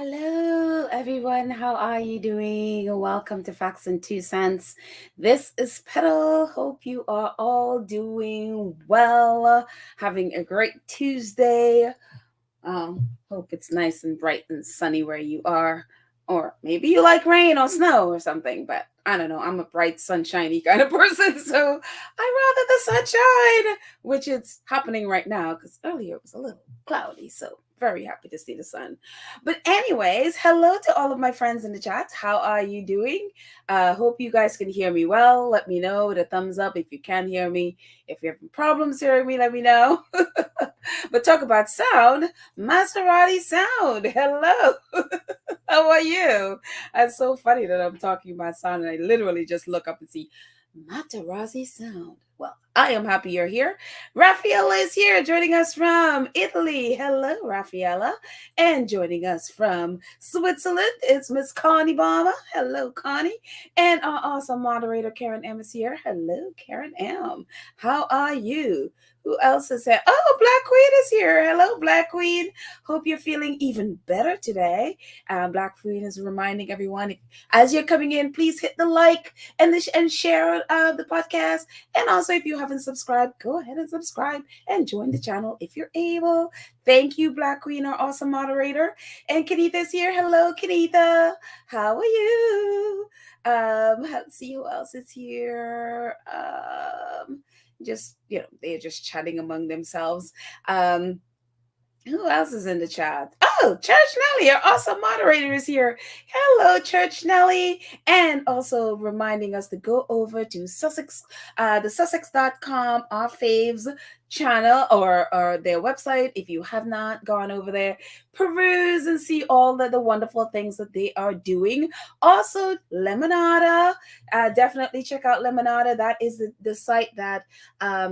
Hello, everyone. How are you doing? Welcome to Facts and Two Cents. This is Petal. Hope you are all doing well, having a great Tuesday. Hope it's nice and bright and sunny where you are. Or maybe you like rain or snow or something, but I don't know. I'm a bright, sunshiny kind of person, so I rather the sunshine, which is happening right now because earlier it was a little cloudy. So very happy to see the sun. But anyways, hello to all of my friends in the chat. How are you doing? Hope you guys can hear me well. Let me know with a thumbs up if you can hear me. If you're having problems hearing me, let me know. But talk about sound. Maserati Sound. Hello. How are you? It's so funny that I'm talking about sound and I literally just look up and see Materazzi Sound. Well, I am happy you're here. Raffaella is here joining us from Italy. Hello, Raffaella. And joining us from Switzerland, it's Miss Connie Balmer. Hello, Connie. And our awesome moderator, Karen M, is here. Hello, Karen M. How are you? Who else is here? Oh, Black Queen is here. Hello, Black Queen. Hope you're feeling even better today. Black Queen is reminding everyone, as you're coming in, please hit the like and share the podcast. And also, if you haven't subscribed, go ahead and subscribe and join the channel if you're able. Thank you, Black Queen, our awesome moderator. And Kenita's here. Hello, Kenita. How are you? Let's see who else is here. Just they're just chatting among themselves. Who else is in the chat? Oh, Church Nelly, our awesome moderator, is here. Hello, Church Nelly. And also reminding us to go over to Sussex, the Sussex.com, our faves channel or their website. If you have not gone over there, peruse and see all the wonderful things that they are doing. Also, Lemonada. Definitely check out Lemonada. That is the site that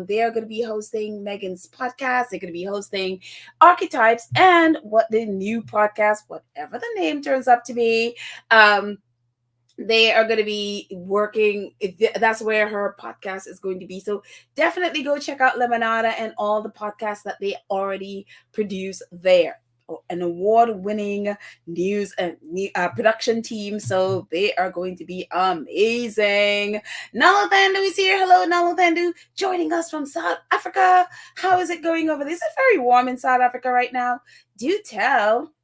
they are going to be hosting Megan's podcast. They're going to be hosting Archetypes and what the new podcast, whatever the name turns up to be. They are going to be working. That's where her podcast is going to be. So definitely go check out Lemonada and all the podcasts that they already produce there. An award-winning news and production team, so they are going to be amazing. Nalathandu is here. Hello, Nalathandu, joining us from South Africa. How is it going over there? Is it very warm in South Africa right now? Do tell.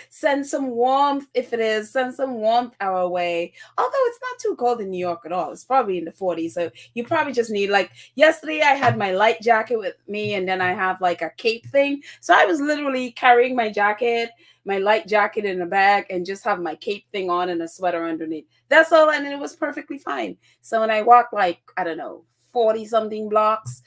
Send some warmth if it is. Send some warmth our way. Although it's not too cold in New York at all. It's probably in the 40s. So you probably just need, like, yesterday I had my light jacket with me and then I have like a cape thing. So I was literally carrying my jacket, my light jacket in a bag and just have my cape thing on and a sweater underneath. That's all. And it was perfectly fine. So when I walked like, I don't know, 40 something blocks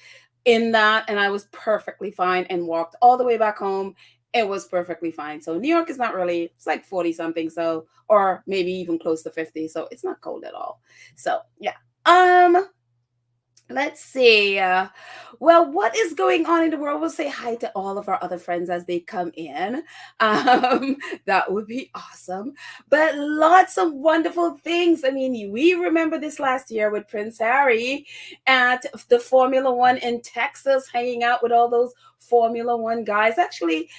in that, and I was perfectly fine and walked all the way back home. It was perfectly fine. So New York is not really, it's like 40 something. So, or maybe even close to 50. So it's not cold at all. So yeah. Let's see. Well, what is going on in the world? We'll say hi to all of our other friends as they come in. That would be awesome. But lots of wonderful things. I mean, we remember this last year with Prince Harry at the Formula One in Texas, hanging out with all those Formula One guys. Actually,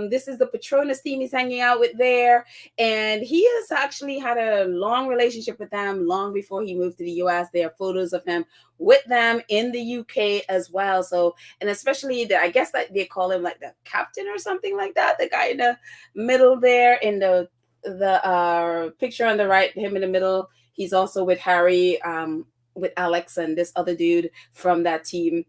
this is the Patronus team he's hanging out with there. And he has actually had a long relationship with them long before he moved to the US. There are photos of him with them in the UK as well. So, and especially I guess that they call him like the captain or something like that. The guy in the middle there in the picture on the right, him in the middle. He's also with Harry, with Alex and this other dude from that team.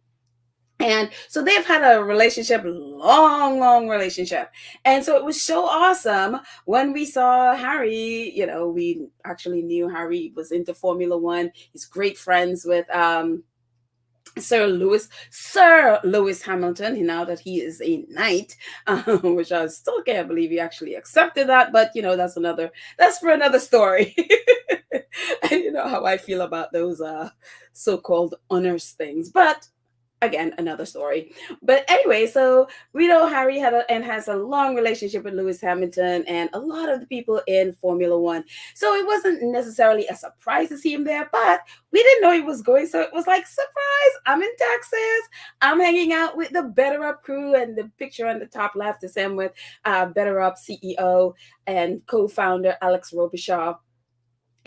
And so they've had a relationship, long relationship. And so it was so awesome when we saw Harry. We actually knew Harry was into Formula One. He's great friends with Sir Lewis Hamilton, now that he is a knight, which I still can't believe he actually accepted that. But that's for another story. And you know how I feel about those so-called honors things. But again, another story. But anyway, so we know Harry has a long relationship with Lewis Hamilton and a lot of the people in Formula One. So it wasn't necessarily a surprise to see him there, but we didn't know he was going. So it was like, surprise, I'm in Texas. I'm hanging out with the BetterUp crew, and the picture on the top left is him with BetterUp CEO and co-founder Alex Robichaud.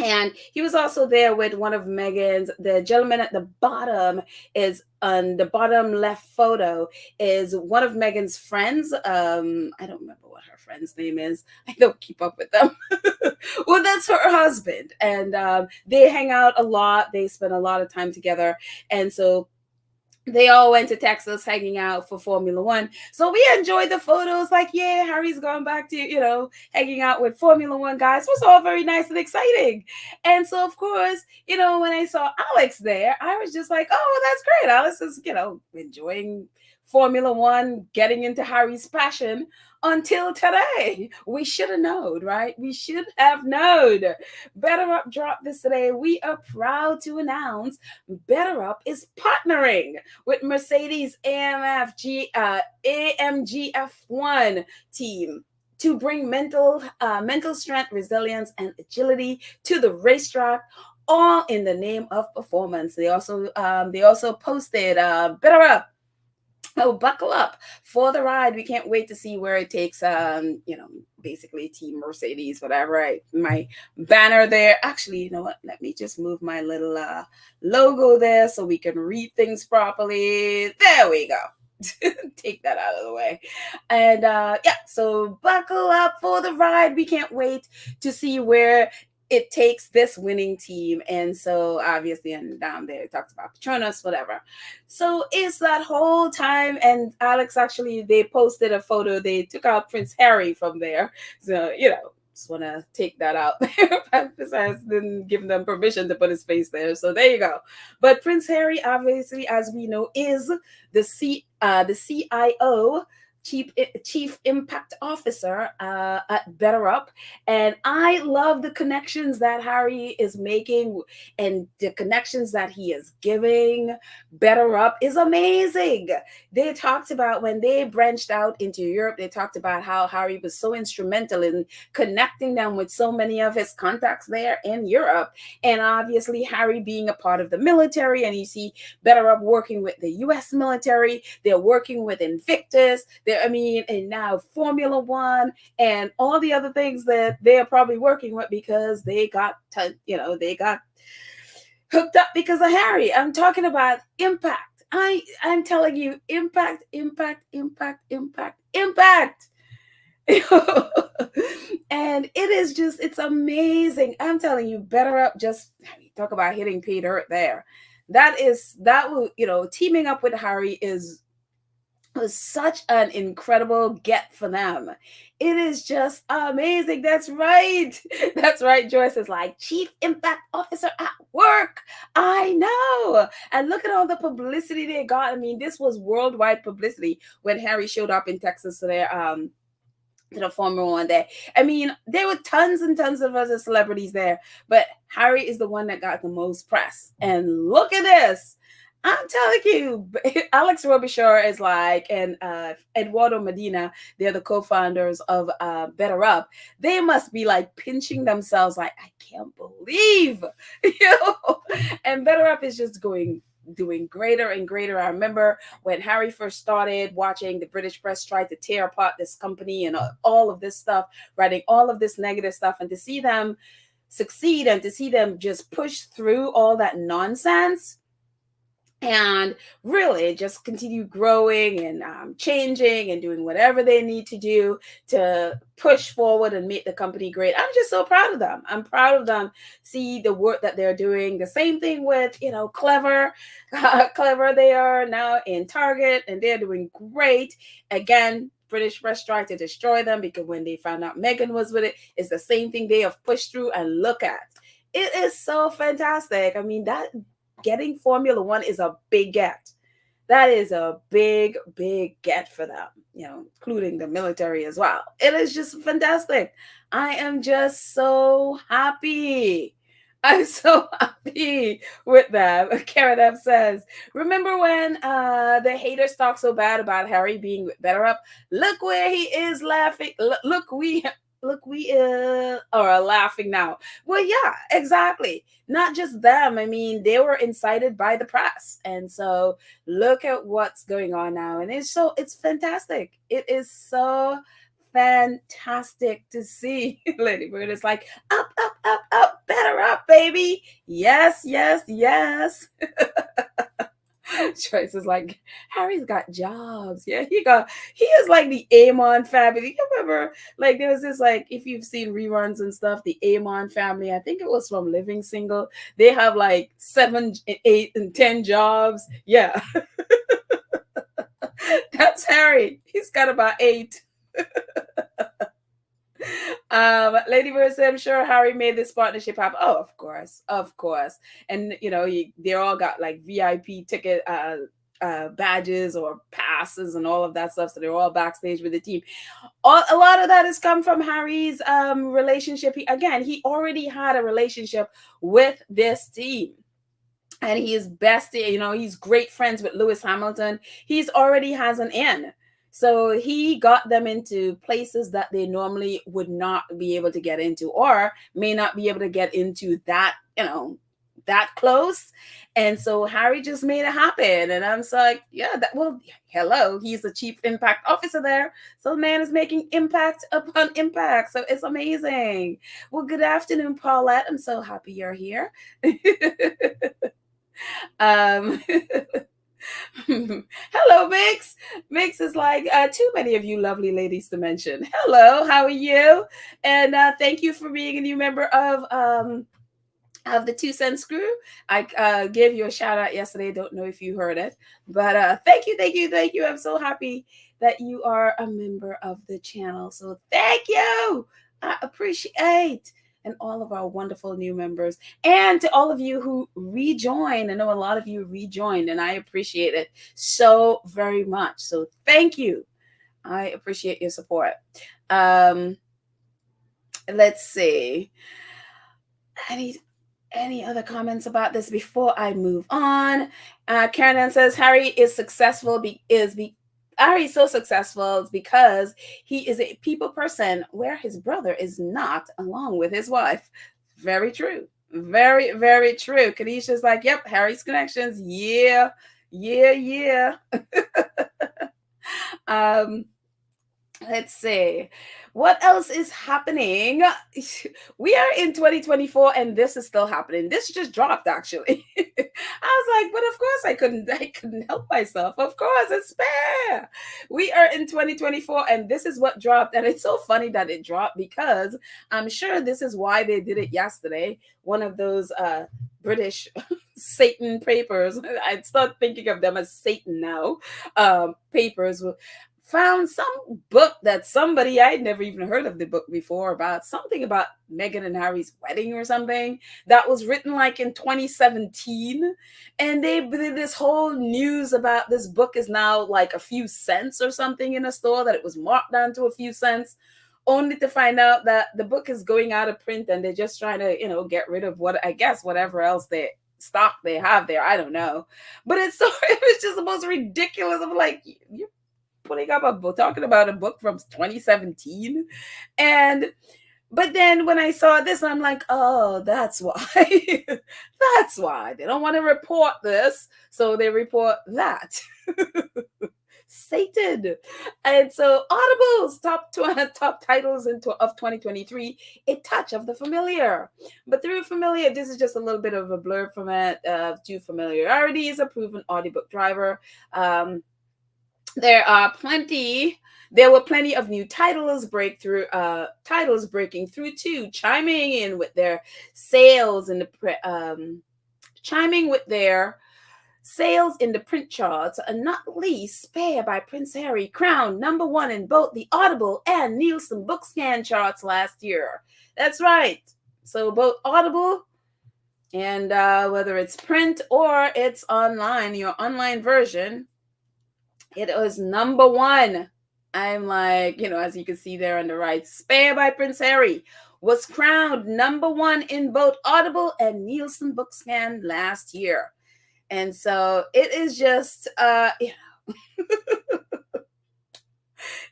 And he was also there with one of Megan's, the gentleman at the bottom is on the bottom left photo is one of Megan's friends. I don't remember what her friend's name is. I don't keep up with them. Well, that's her husband. And they hang out a lot. They spend a lot of time together. And so they all went to Texas hanging out for Formula One. So we enjoyed the photos. Like, yeah, Harry's going back to, hanging out with Formula One guys. It was all very nice and exciting. And so, of course, when I saw Alex there, I was just like, oh, well, that's great. Alex is, enjoying Formula One, getting into Harry's passion until today. We should have known, right? We should have known. BetterUp dropped this today. We are proud to announce BetterUp is partnering with Mercedes AMG F1 team to bring mental strength, resilience, and agility to the racetrack, all in the name of performance. They also posted BetterUp. Oh, buckle up for the ride. We can't wait to see where it takes, basically Team Mercedes, whatever. My banner there. Actually, you know what? Let me just move my little logo there so we can read things properly. There we go. Take that out of the way. And so buckle up for the ride. We can't wait to see where it takes this winning team. And so obviously, and down there it talks about Patronus, whatever. So it's that whole time, and Alex, actually, they posted a photo. They took out Prince Harry from there. So, just want to take that out there. Emphasize, didn't give them permission to put his face there. So there you go. But Prince Harry, obviously, as we know, is the CIO, Chief Impact Officer at BetterUp. And I love the connections that Harry is making and the connections that he is giving. BetterUp is amazing. They talked about when they branched out into Europe, they talked about how Harry was so instrumental in connecting them with so many of his contacts there in Europe. And obviously, Harry being a part of the military, and you see BetterUp working with the US military, they're working with Invictus, and now Formula One and all the other things that they're probably working with because they got hooked up because of Harry. I'm talking about impact. I'm telling you, impact, impact, impact, impact, impact. And it's amazing. I'm telling you, BetterUp, just talk about hitting pay dirt there. Teaming up with Harry was such an incredible get for them. It is just amazing. That's right. That's right. Joyce is like, Chief Impact Officer at work. I know. And look at all the publicity they got. I mean, this was worldwide publicity when Harry showed up in Texas to the Formula One day. I mean, there were tons and tons of other celebrities there, but Harry is the one that got the most press. And look at this. I'm telling you, Alex Robichaud is like, and Eduardo Medina, they're the co-founders of BetterUp. They must be like pinching themselves like, I can't believe, and BetterUp is just doing greater and greater. I remember when Harry first started watching, the British press tried to tear apart this company and all of this stuff, writing all of this negative stuff, and to see them succeed and to see them just push through all that nonsense and really just continue growing and changing and doing whatever they need to do to push forward and make the company great. I'm just so proud of them. I'm proud of them. See the work that they're doing. The same thing with, Clever. Clever, they are now in Target and they're doing great. Again, British press tried to destroy them because when they found out Meghan was with it, it's the same thing they have pushed through and look at. It is so fantastic. I mean, that getting Formula One is a big get. That is a big, big get for them, including the military as well. It is just fantastic. I am just so happy. I'm so happy with them. Karen F says, remember when the haters talk so bad about Harry being with BetterUp? Look where he is laughing. Look, we are laughing now. Well, yeah, exactly. Not just them. I mean, they were incited by the press. And so look at what's going on now. And it's fantastic. It is so fantastic to see. Lady Bird is like, up, better up, baby. Yes, yes, yes. Choice is like, Harry's got jobs. Yeah, he is like the Amon family. You remember, like, there was this, like, if you've seen reruns and stuff, the Amon family, I think it was from Living Single. They have like 7, 8, and 10 jobs. Yeah, that's Harry. He's got about 8. Lady Bird said, I'm sure Harry made this partnership happen. Oh, of course, of course. And they all got like VIP ticket badges or passes and all of that stuff. So they're all backstage with the team. A lot of that has come from Harry's relationship. He already had a relationship with this team. And he is he's great friends with Lewis Hamilton. He's already has an in. So he got them into places that they normally would not be able to get into, or may not be able to get into that close. And so Harry just made it happen. And I'm so like, yeah, hello. He's the chief impact officer there. So the man is making impact upon impact. So it's amazing. Well, good afternoon, Paulette. I'm so happy you're here. um Hello, Mix. Mix is like, too many of you lovely ladies to mention. Hello, how are you? And thank you for being a new member of the 2 Cents Crew. I gave you a shout out yesterday. Don't know if you heard it, but thank you, thank you, thank you. I'm so happy that you are a member of the channel. So thank you. I appreciate. And all of our wonderful new members, and to all of you who rejoined. I know a lot of you rejoined, and I appreciate it so very much. So thank you. I appreciate your support. Let's see. Any other comments about this before I move on? Karen Ann says Harry is successful. Harry's so successful because he is a people person, where his brother is not, along with his wife. Very true. Very, very true. Kanisha's like, yep, Harry's connections. Yeah, yeah, yeah. Let's see. What else is happening? We are in 2024 and this is still happening. This just dropped actually. I was like, but of course I couldn't help myself. Of course, it's fair. We are in 2024 and this is what dropped. And it's so funny that it dropped because I'm sure this is why they did it yesterday. One of those British Satan papers. I start thinking of them as Satan now. Papers found some book that somebody, I'd never even heard of the book before, about something about Meghan and Harry's wedding or something that was written like in 2017. And they did this whole news about this book is now like a few cents or something in a store, that it was marked down to a few cents, only to find out that the book is going out of print and they're just trying to, get rid of whatever else stock they have there. I don't know. But it was just the most ridiculous. I'm like, you're talking about a book from 2017. But then when I saw this, I'm like, oh, that's why. That's why they don't want to report this, so they report that. Satan. And so Audible's top titles of 2023, A Touch of the Familiar. But through Familiar, this is just a little bit of a blurb from it. To Familiarity is a proven audiobook driver. There were plenty of new titles breaking through too, chiming in with their sales in the print charts, and not least Spare by Prince Harry, crowned #1 in both the Audible and Nielsen BookScan charts last year. That's right. So both Audible and whether it's print or it's online, your online version, it was #1. I'm like, as you can see there on the right, Spare by Prince Harry was crowned number one in both Audible and Nielsen Bookscan last year. And so it is just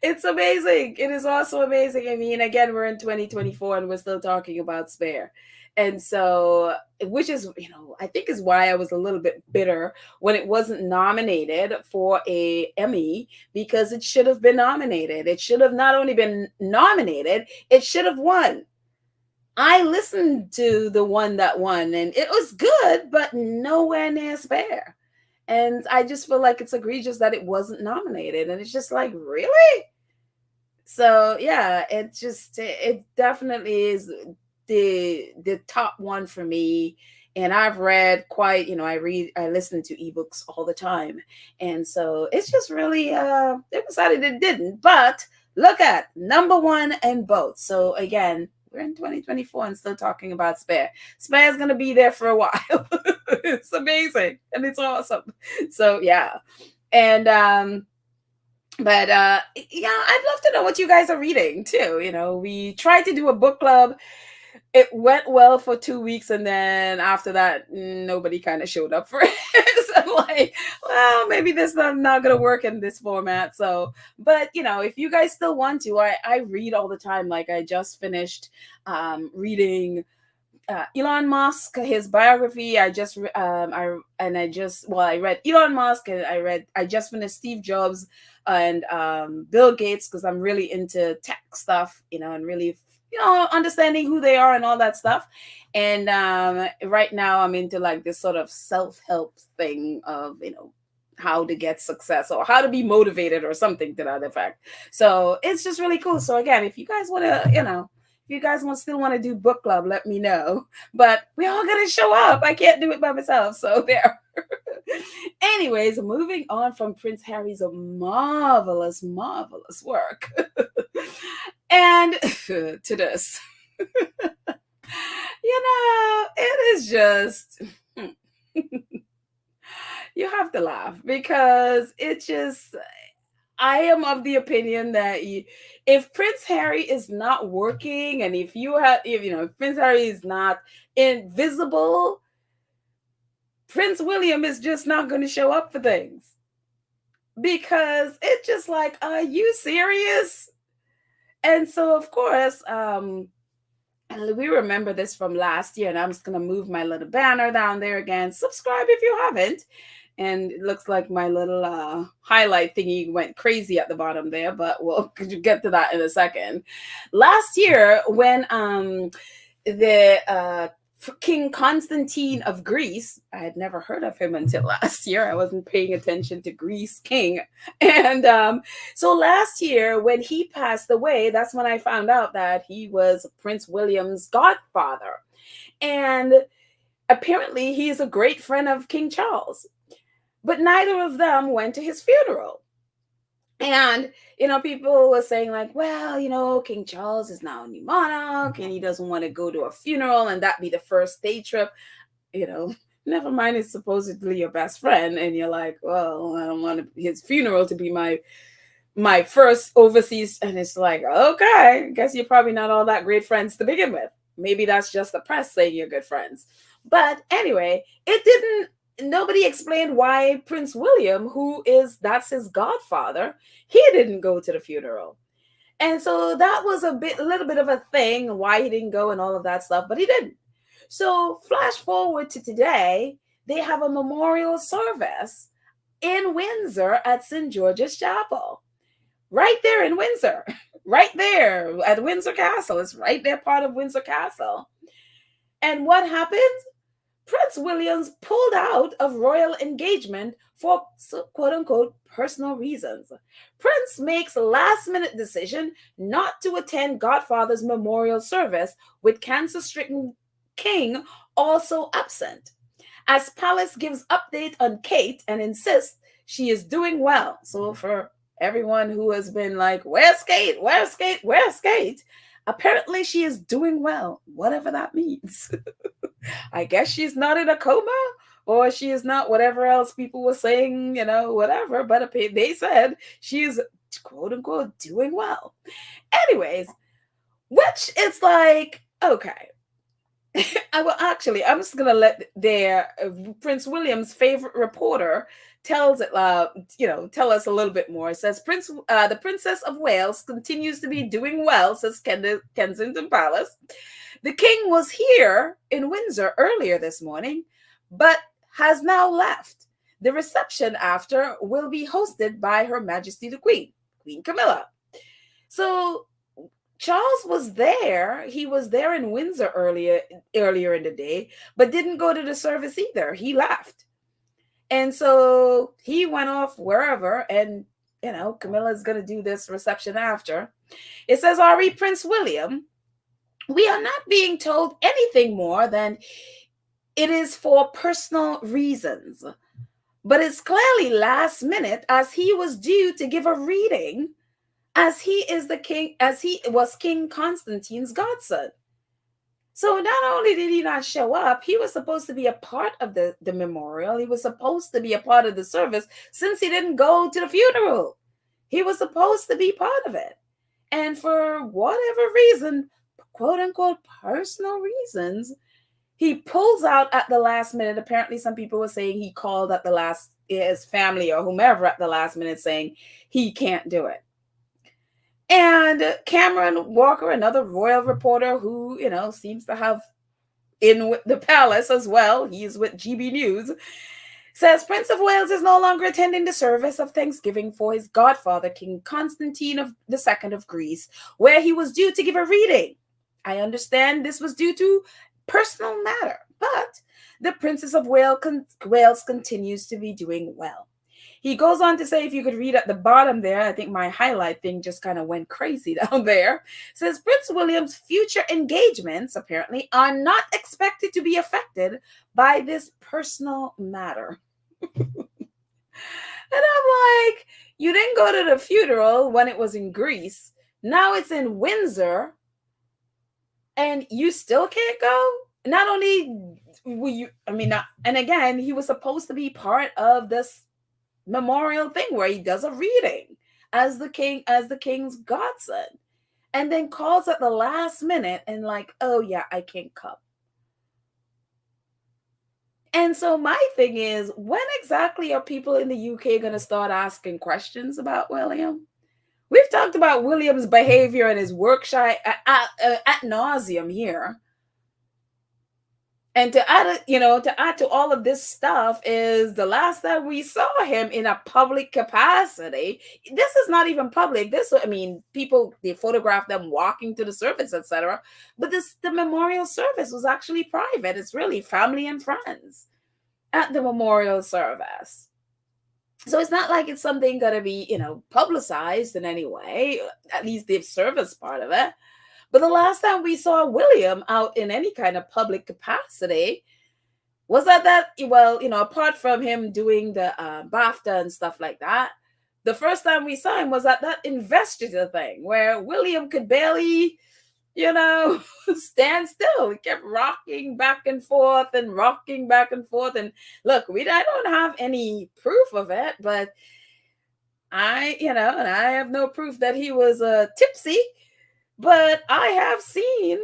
it's amazing. It is also amazing. I mean, again, we're in 2024 and we're still talking about Spare. And so, which is, I think is why I was a little bit bitter when it wasn't nominated for a Emmy, because it should have been nominated. It should have not only been nominated, it should have won. I listened to the one that won and it was good, but nowhere near Spare. And I just feel like it's egregious that it wasn't nominated. And it's just like, really? So yeah, it definitely is the top one for me. And I've read quite, I listen to ebooks all the time. And so it's just really it was sad it didn't. But look at number one in both. So again, we're in 2024 and still talking about Spare. Spare is gonna be there for a while. It's amazing and it's awesome. So yeah. And but yeah, I'd love to know what you guys are reading too. We tried to do a book club. It went well for 2 weeks, and then after that, nobody kind of showed up for it. So I'm like, well, maybe this is not gonna work in this format. So, but if you guys still want to, I read all the time. Like I just finished reading Elon Musk, his biography. I read Elon Musk, and I just finished Steve Jobs and Bill Gates, because I'm really into tech stuff, and really understanding who they are and all that stuff. And right now I'm into like this sort of self-help thing of how to get success or how to be motivated or something to that effect. So it's just really cool. So again, if you guys want to, if you guys still want to do book club, let me know. But we all gotta show up. I can't do it by myself. So there. Anyways, moving on from Prince Harry's marvelous, marvelous work. And to this. It is just you have to laugh, because it just I am of the opinion that if Prince Harry is not working, and if Prince Harry is not invisible, Prince William is just not going to show up for things, because it's just like, are you serious? And so of course, and we remember this from last year, and I'm just going to move my little banner down there again. Subscribe if you haven't. And it looks like my little highlight thingy went crazy at the bottom there, but we'll get to that in a second. Last year, when the King Constantine of Greece, I had never heard of him until last year. I wasn't paying attention to Greece king. And so last year, when he passed away, that's when I found out that he was Prince William's godfather. And apparently he is a great friend of King Charles. But neither of them went to his funeral. And, people were saying like, well, King Charles is now a new monarch and he doesn't want to go to a funeral and that be the first state trip. Never mind, it's supposedly your best friend. And you're like, well, I don't want his funeral to be my first overseas. And it's like, okay, I guess you're probably not all that great friends to begin with. Maybe that's just the press saying you're good friends. But anyway, nobody explained why Prince William, that's his godfather, he didn't go to the funeral. And so that was a little bit of a thing, why he didn't go and all of that stuff, but he didn't. So flash forward to today, they have a memorial service in Windsor at St. George's Chapel. Right there in Windsor. Right there at Windsor Castle. It's right there, part of Windsor Castle. And what happened? Prince William pulled out of royal engagement for quote unquote personal reasons. Prince makes a last minute decision not to attend Godfather's memorial service, with cancer-stricken king also absent. As Palace gives update on Kate and insists she is doing well. So for everyone who has been like, where's Kate? Where's Kate? Where's Kate? Apparently she is doing well, whatever that means. I guess she's not in a coma, or she is not whatever else people were saying, whatever. But they said she's quote unquote doing well. Anyways, which is like, okay. I'm just gonna let their Prince William's favorite reporter tells it, tell us a little bit more. It says the Princess of Wales continues to be doing well, says Kensington Palace. The King was here in Windsor earlier this morning, but has now left. The reception after will be hosted by Her Majesty the Queen, Queen Camilla. So Charles was there. He was there in Windsor earlier in the day, but didn't go to the service either. He left. And so he went off wherever, and Camilla's going to do this reception after. It says, "Ari, Prince William, we are not being told anything more than it is for personal reasons. But it's clearly last minute, as he was due to give a reading, as he was King Constantine's godson. So not only did he not show up, he was supposed to be a part of the memorial. He was supposed to be a part of the service since he didn't go to the funeral. He was supposed to be part of it. And for whatever reason, quote unquote, personal reasons, he pulls out at the last minute. Apparently, some people were saying he called at his family or whomever at the last minute saying he can't do it. And Cameron Walker, another royal reporter who, seems to have in with the palace as well, he's with GB News, says Prince of Wales is no longer attending the service of Thanksgiving for his godfather, King Constantine II of Greece, where he was due to give a reading. I understand this was due to personal matter, but the Princess of Wales continues to be doing well. He goes on to say, if you could read at the bottom there, I think my highlight thing just kind of went crazy down there, says Prince William's future engagements apparently are not expected to be affected by this personal matter. And I'm like, you didn't go to the funeral when it was in Greece. Now it's in Windsor and you still can't go? Not only were you, and again, he was supposed to be part of this memorial thing where he does a reading as the king's godson, and then calls at the last minute and like, oh yeah, I can't come. And so my thing is, when exactly are people in the UK going to start asking questions about William? We've talked about William's behavior and his work shy ad nauseum here. And to add to all of this stuff is the last time we saw him in a public capacity. This is not even public. People, they photographed them walking to the service, etc. But the memorial service was actually private. It's really family and friends at the memorial service. So it's not like it's something going to be, publicized in any way, at least the service part of it. But the last time we saw William out in any kind of public capacity was apart from him doing the BAFTA and stuff like that, the first time we saw him was at that investiture thing where William could barely, stand still. He kept rocking back and forth. And look, I don't have any proof of it, but I have no proof that he was tipsy. But I have seen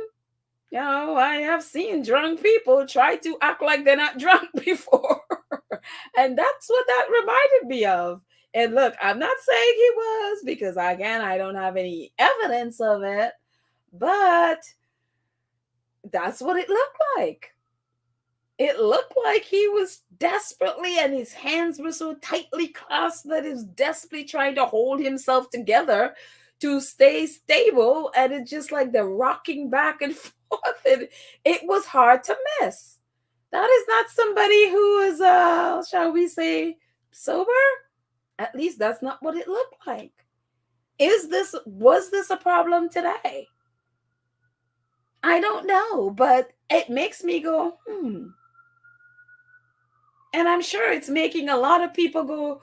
drunk people try to act like they're not drunk before. And that's what that reminded me of. And look, I'm not saying he was, because again, I don't have any evidence of it, but that's what it looked like. It looked like he was desperately, and his hands were so tightly clasped that he was desperately trying to hold himself together to stay stable, and it's just like the rocking back and forth, and it was hard to miss. That is not somebody who is, shall we say, sober? At least that's not what it looked like. Was this a problem today? I don't know, but it makes me go, And I'm sure it's making a lot of people go,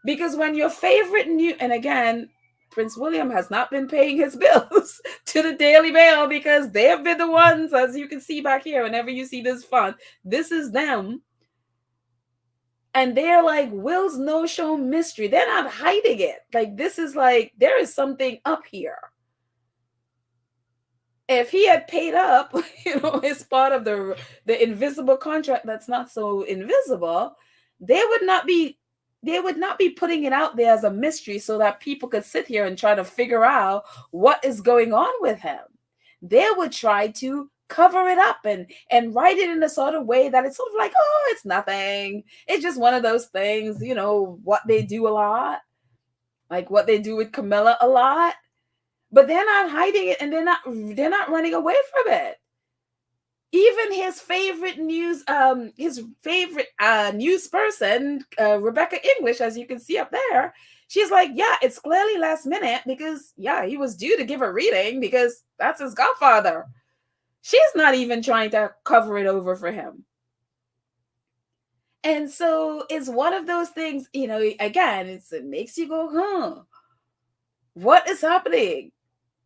Because when your favorite and again, Prince William has not been paying his bills to the Daily Mail, because they have been the ones, as you can see back here, whenever you see this font, this is them. And they're like, Will's no show mystery. They're not hiding it. Like, this is like, there is something up here. If he had paid up, as part of the invisible contract that's not so invisible, they would not be they would not be putting it out there as a mystery so that people could sit here and try to figure out what is going on with him. They would try to cover it up and write it in a sort of way that it's sort of like, oh, it's nothing. It's just one of those things, what they do a lot, like what they do with Camilla a lot. But they're not hiding it, and they're not running away from it. Even his favorite news person, Rebecca English, as you can see up there, she's like, yeah, it's clearly last minute because he was due to give a reading because that's his godfather. She's not even trying to cover it over for him. And so it's one of those things, again, it makes you go, what is happening?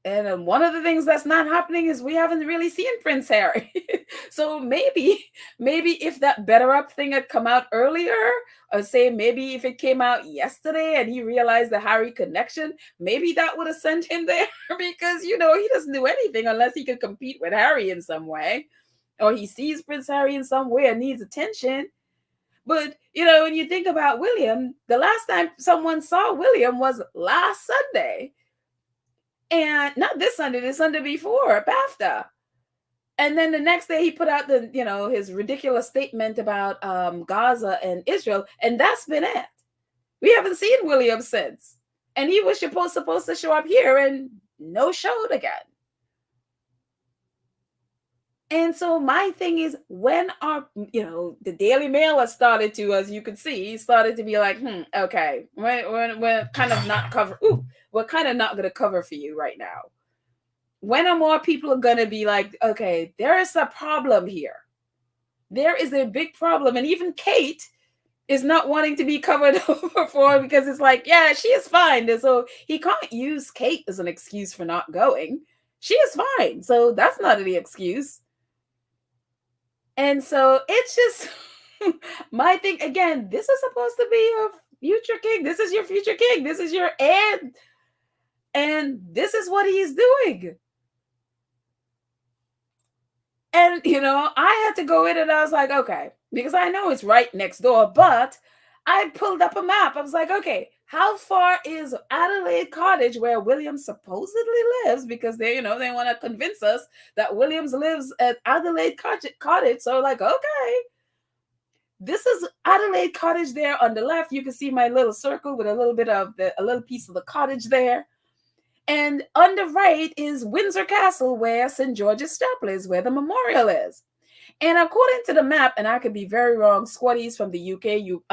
And one of the things that's not happening is we haven't really seen Prince Harry. So maybe if that BetterUp thing had come out earlier, or say maybe if it came out yesterday and he realized the Harry connection, maybe that would have sent him there because, he doesn't do anything unless he can compete with Harry in some way, or he sees Prince Harry in some way and needs attention. But, when you think about William, the last time someone saw William was last Sunday. And not this Sunday, the Sunday before, BAFTA. And then the next day he put out his ridiculous statement about Gaza and Israel, and that's been it. We haven't seen William since. And he was supposed to show up here and no showed again. And so my thing is, when the Daily Mail has started to, as you can see, started to be like, okay, we're kind of not cover. We're kind of not going to cover for you right now. When are more people going to be like, okay, there is a problem here. There is a big problem. And even Kate is not wanting to be covered over for because it's like, yeah, she is fine. And so he can't use Kate as an excuse for not going. She is fine. So that's not any excuse. And so it's just my thing. Again, this is supposed to be your future king. This is your future king. This is your heir. And this is what he's doing. And, I had to go in and I was like, okay, because I know it's right next door, but I pulled up a map. I was like, okay, how far is Adelaide Cottage where Williams supposedly lives? Because they want to convince us that Williams lives at Adelaide Cottage. So like, okay, this is Adelaide Cottage there on the left. You can see my little circle with a little piece of the cottage there. And on the right is Windsor Castle, where St. George's Chapel is, where the memorial is. And according to the map, and I could be very wrong, squatties from the UK, you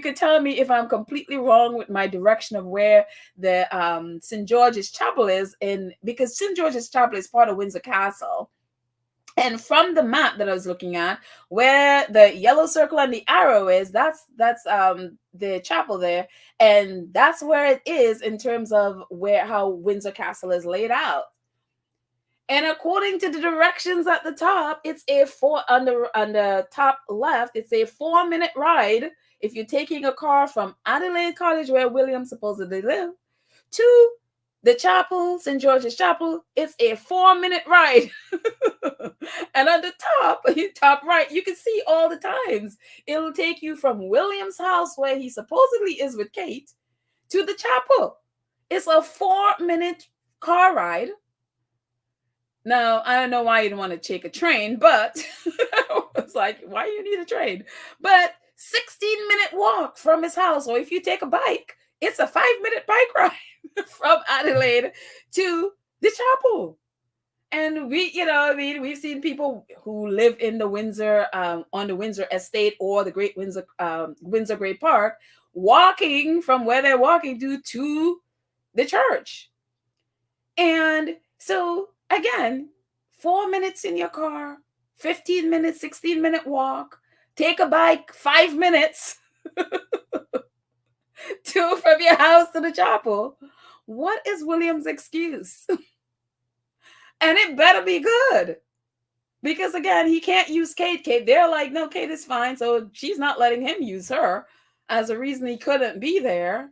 could tell me if I'm completely wrong with my direction of where the St. George's Chapel is, because St. George's Chapel is part of Windsor Castle. And from the map that I was looking at, where the yellow circle and the arrow is, that's the chapel there, and that's where it is in terms of how Windsor Castle is laid out. And according to the directions at the top, it's on the top left, it's a 4-minute ride if you're taking a car from Adelaide Cottage, where William supposedly lived, to the chapel, St. George's Chapel. It's a 4-minute ride. And on the top right, you can see all the times it'll take you from William's house, where he supposedly is with Kate, to the chapel. It's a 4-minute car ride. Now, I don't know why you don't want to take a train, but it's like, why do you need a train? But 16-minute walk from his house, or if you take a bike, it's a 5-minute bike ride from Adelaide to the chapel. And we've seen people who live in the Windsor, on the Windsor estate or the Great Windsor Great Park, walking from where they're walking to the church. And so again, 4 minutes in your car, 15 minutes, 16-minute walk, take a bike, 5 minutes from your house to the chapel. What is William's excuse? And it better be good. Because again, he can't use Kate. They're like, no, Kate is fine. So she's not letting him use her as a reason he couldn't be there.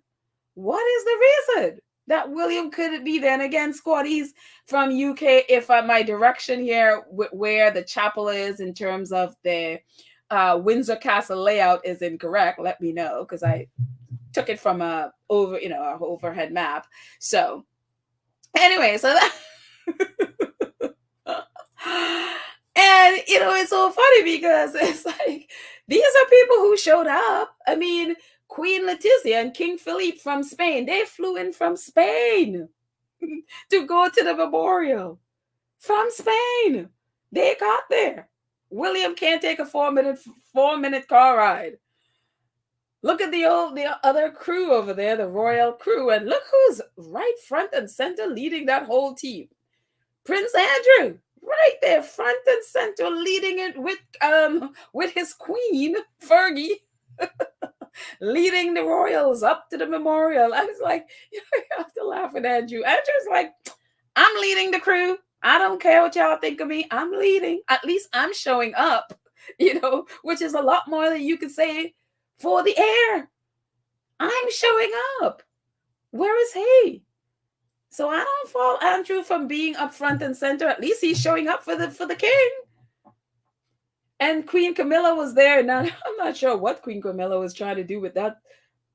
What is the reason that William couldn't be there? And again, squad, he's from UK. If my direction here, where the chapel is in terms of the Windsor Castle layout is incorrect, let me know, because I took it from a overhead map. So anyway, so that and it's so funny because it's like these are people who showed up. I mean, Queen Letizia and King Philippe from Spain, they flew in from Spain to go to the memorial from Spain. They got there. William can't take a 4-minute car ride. Look at the other crew over there, the royal crew, and look who's right front and center leading that whole team. Prince Andrew, right there, front and center, leading it with his queen, Fergie, leading the royals up to the memorial. I was like, you have to laugh at Andrew. Andrew's like, I'm leading the crew. I don't care what y'all think of me. I'm leading. At least I'm showing up, which is a lot more than you could say for the air. I'm showing up. Where is he? So I don't fault Andrew from being up front and center. At least he's showing up for the king. And Queen Camilla was there. Now I'm not sure what Queen Camilla was trying to do with that.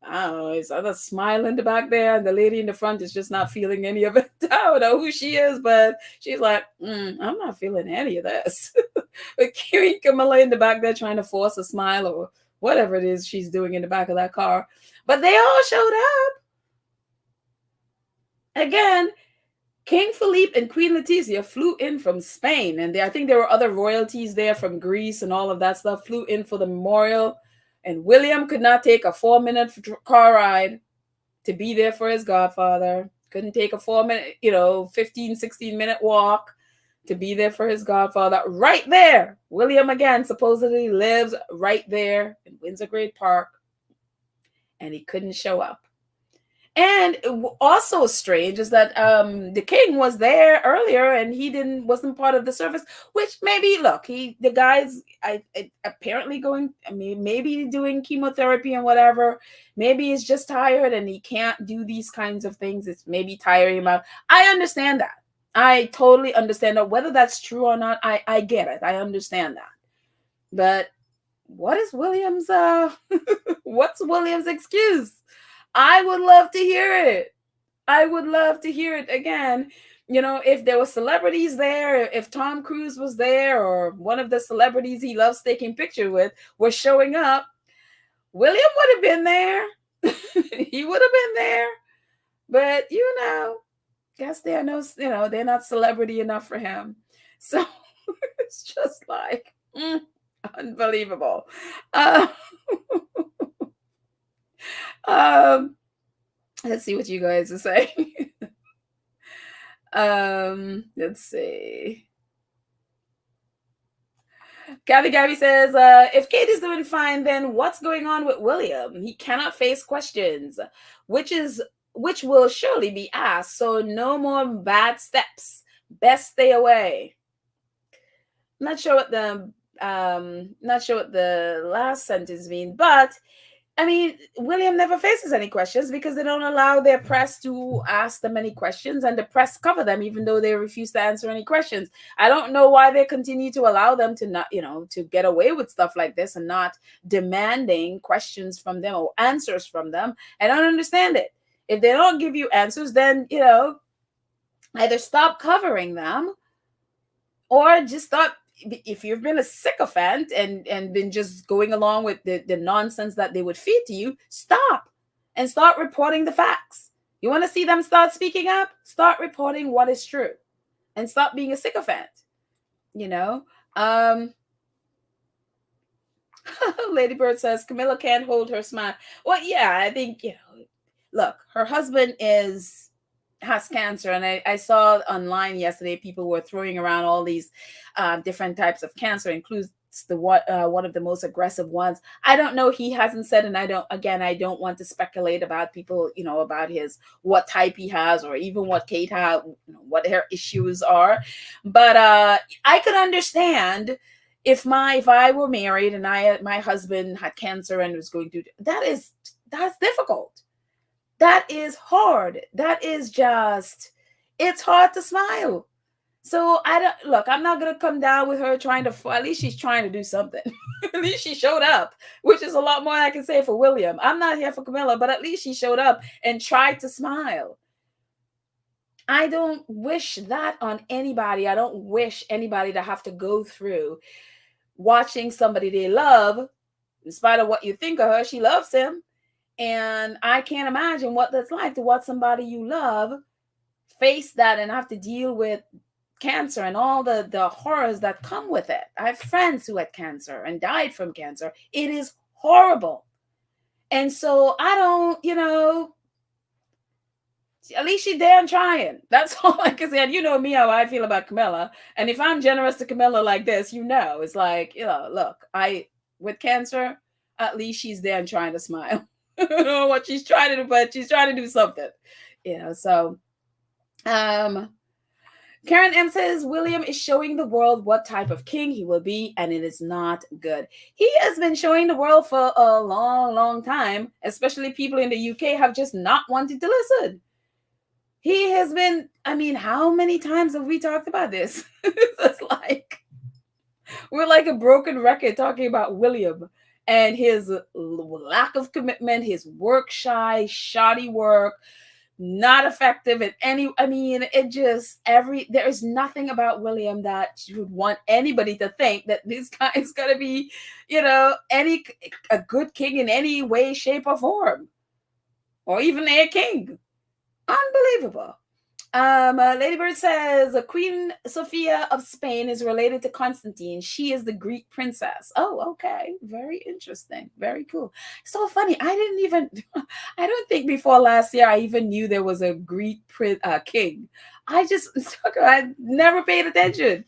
I don't know. It's other smile in the back there, and the lady in the front is just not feeling any of it. I don't know who she is, but she's like, I'm not feeling any of this. But Queen Camilla in the back there trying to force a smile or whatever it is she's doing in the back of that car. But they all showed up. Again, King Philippe and Queen Letizia flew in from Spain, and I think there were other royalties there from Greece and all of that stuff, flew in for the memorial, and William could not take a 4-minute car ride to be there for his godfather, couldn't take a 4-minute, 15, 16-minute walk to be there for his godfather. Right there, William, again, supposedly lives right there in Windsor Great Park, and he couldn't show up. And also strange is that the king was there earlier and he wasn't part of the service, which maybe, look, the guy's apparently maybe doing chemotherapy and whatever. Maybe he's just tired and he can't do these kinds of things. It's maybe tiring him out. I understand that. I totally understand that. Whether that's true or not, I get it. I understand that. But what is William's what's William's excuse? I would love to hear it. I would love to hear it again. If there were celebrities there, if Tom Cruise was there, or one of the celebrities he loves taking pictures with was showing up, William would have been there. He would have been there. But guess they're they're not celebrity enough for him. So it's just like unbelievable. Let's see what you guys are saying. Let's see. Kathy Gabby says, if Kate is doing fine, then what's going on with William? He cannot face questions, which will surely be asked. So no more bad steps. Best stay away. Not sure what the last sentence means, but I mean, William never faces any questions because they don't allow their press to ask them any questions, and the press cover them even though they refuse to answer any questions. I don't know why they continue to allow them to not, to get away with stuff like this and not demanding questions from them or answers from them. I don't understand it. If they don't give you answers, then, either stop covering them or just stop. If you've been a sycophant and been just going along with the nonsense that they would feed to you, stop and start reporting the facts. You want to see them start speaking up? Start reporting what is true and stop being a sycophant. Lady Bird says Camilla can't hold her smile. Well, yeah, I think, look, her husband has cancer, and I saw online yesterday people were throwing around all these different types of cancer, includes one of the most aggressive ones. I don't know. He hasn't said, and I don't want to speculate about people, about his what type he has, or even what Kate has, what her issues are. But I could understand if I were married and my husband had cancer and was going through that's difficult. That is hard. That is just, it's hard to smile. So I don't look, I'm not gonna come down with her trying to, at least she's trying to do something. At least she showed up, which is a lot more I can say for William. I'm not here for Camilla, but at least she showed up and tried to smile. I don't wish that on anybody. I don't wish anybody to have to go through watching somebody they love, in spite of what you think of her, she loves him. And I can't imagine what that's like to watch somebody you love face that and have to deal with cancer and all the horrors that come with it. I have friends who had cancer and died from cancer. It is horrible. And so I don't, at least she's there and trying. That's all I can say. And you know me, how I feel about Camilla. And if I'm generous to Camilla like this, it's like, look, with cancer, at least she's there and trying to smile. I don't know what she's trying to do, but she's trying to do something. So Karen M says William is showing the world what type of king he will be, and it is not good. He has been showing the world for a long, long time, especially people in the UK have just not wanted to listen. He has been, how many times have we talked about this? It's like, we're like a broken record talking about William and his lack of commitment, his work shoddy work, not effective at any, there is nothing about William that you would want anybody to think that this guy is going to be, a good king in any way, shape, or form, or even a king. Unbelievable. Ladybird says Queen Sophia of Spain is related to Constantine. She is the Greek princess. Oh, okay. Very interesting. Very cool. So funny. I don't think before last year I even knew there was a Greek king. I never paid attention.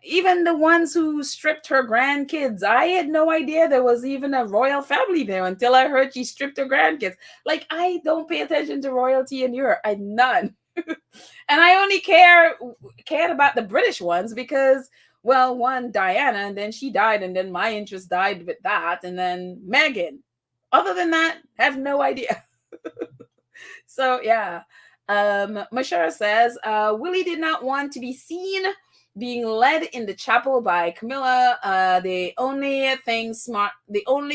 Even the ones who stripped her grandkids, I had no idea there was even a royal family there until I heard she stripped her grandkids. Like, I don't pay attention to royalty in Europe. None. And I only cared about the British ones because, well, one, Diana, and then she died, and then my interest died with that, and then Meghan. Other than that, I have no idea. So, yeah. Mashara says, Willie did not want to be seen being led in the chapel by Camilla. The only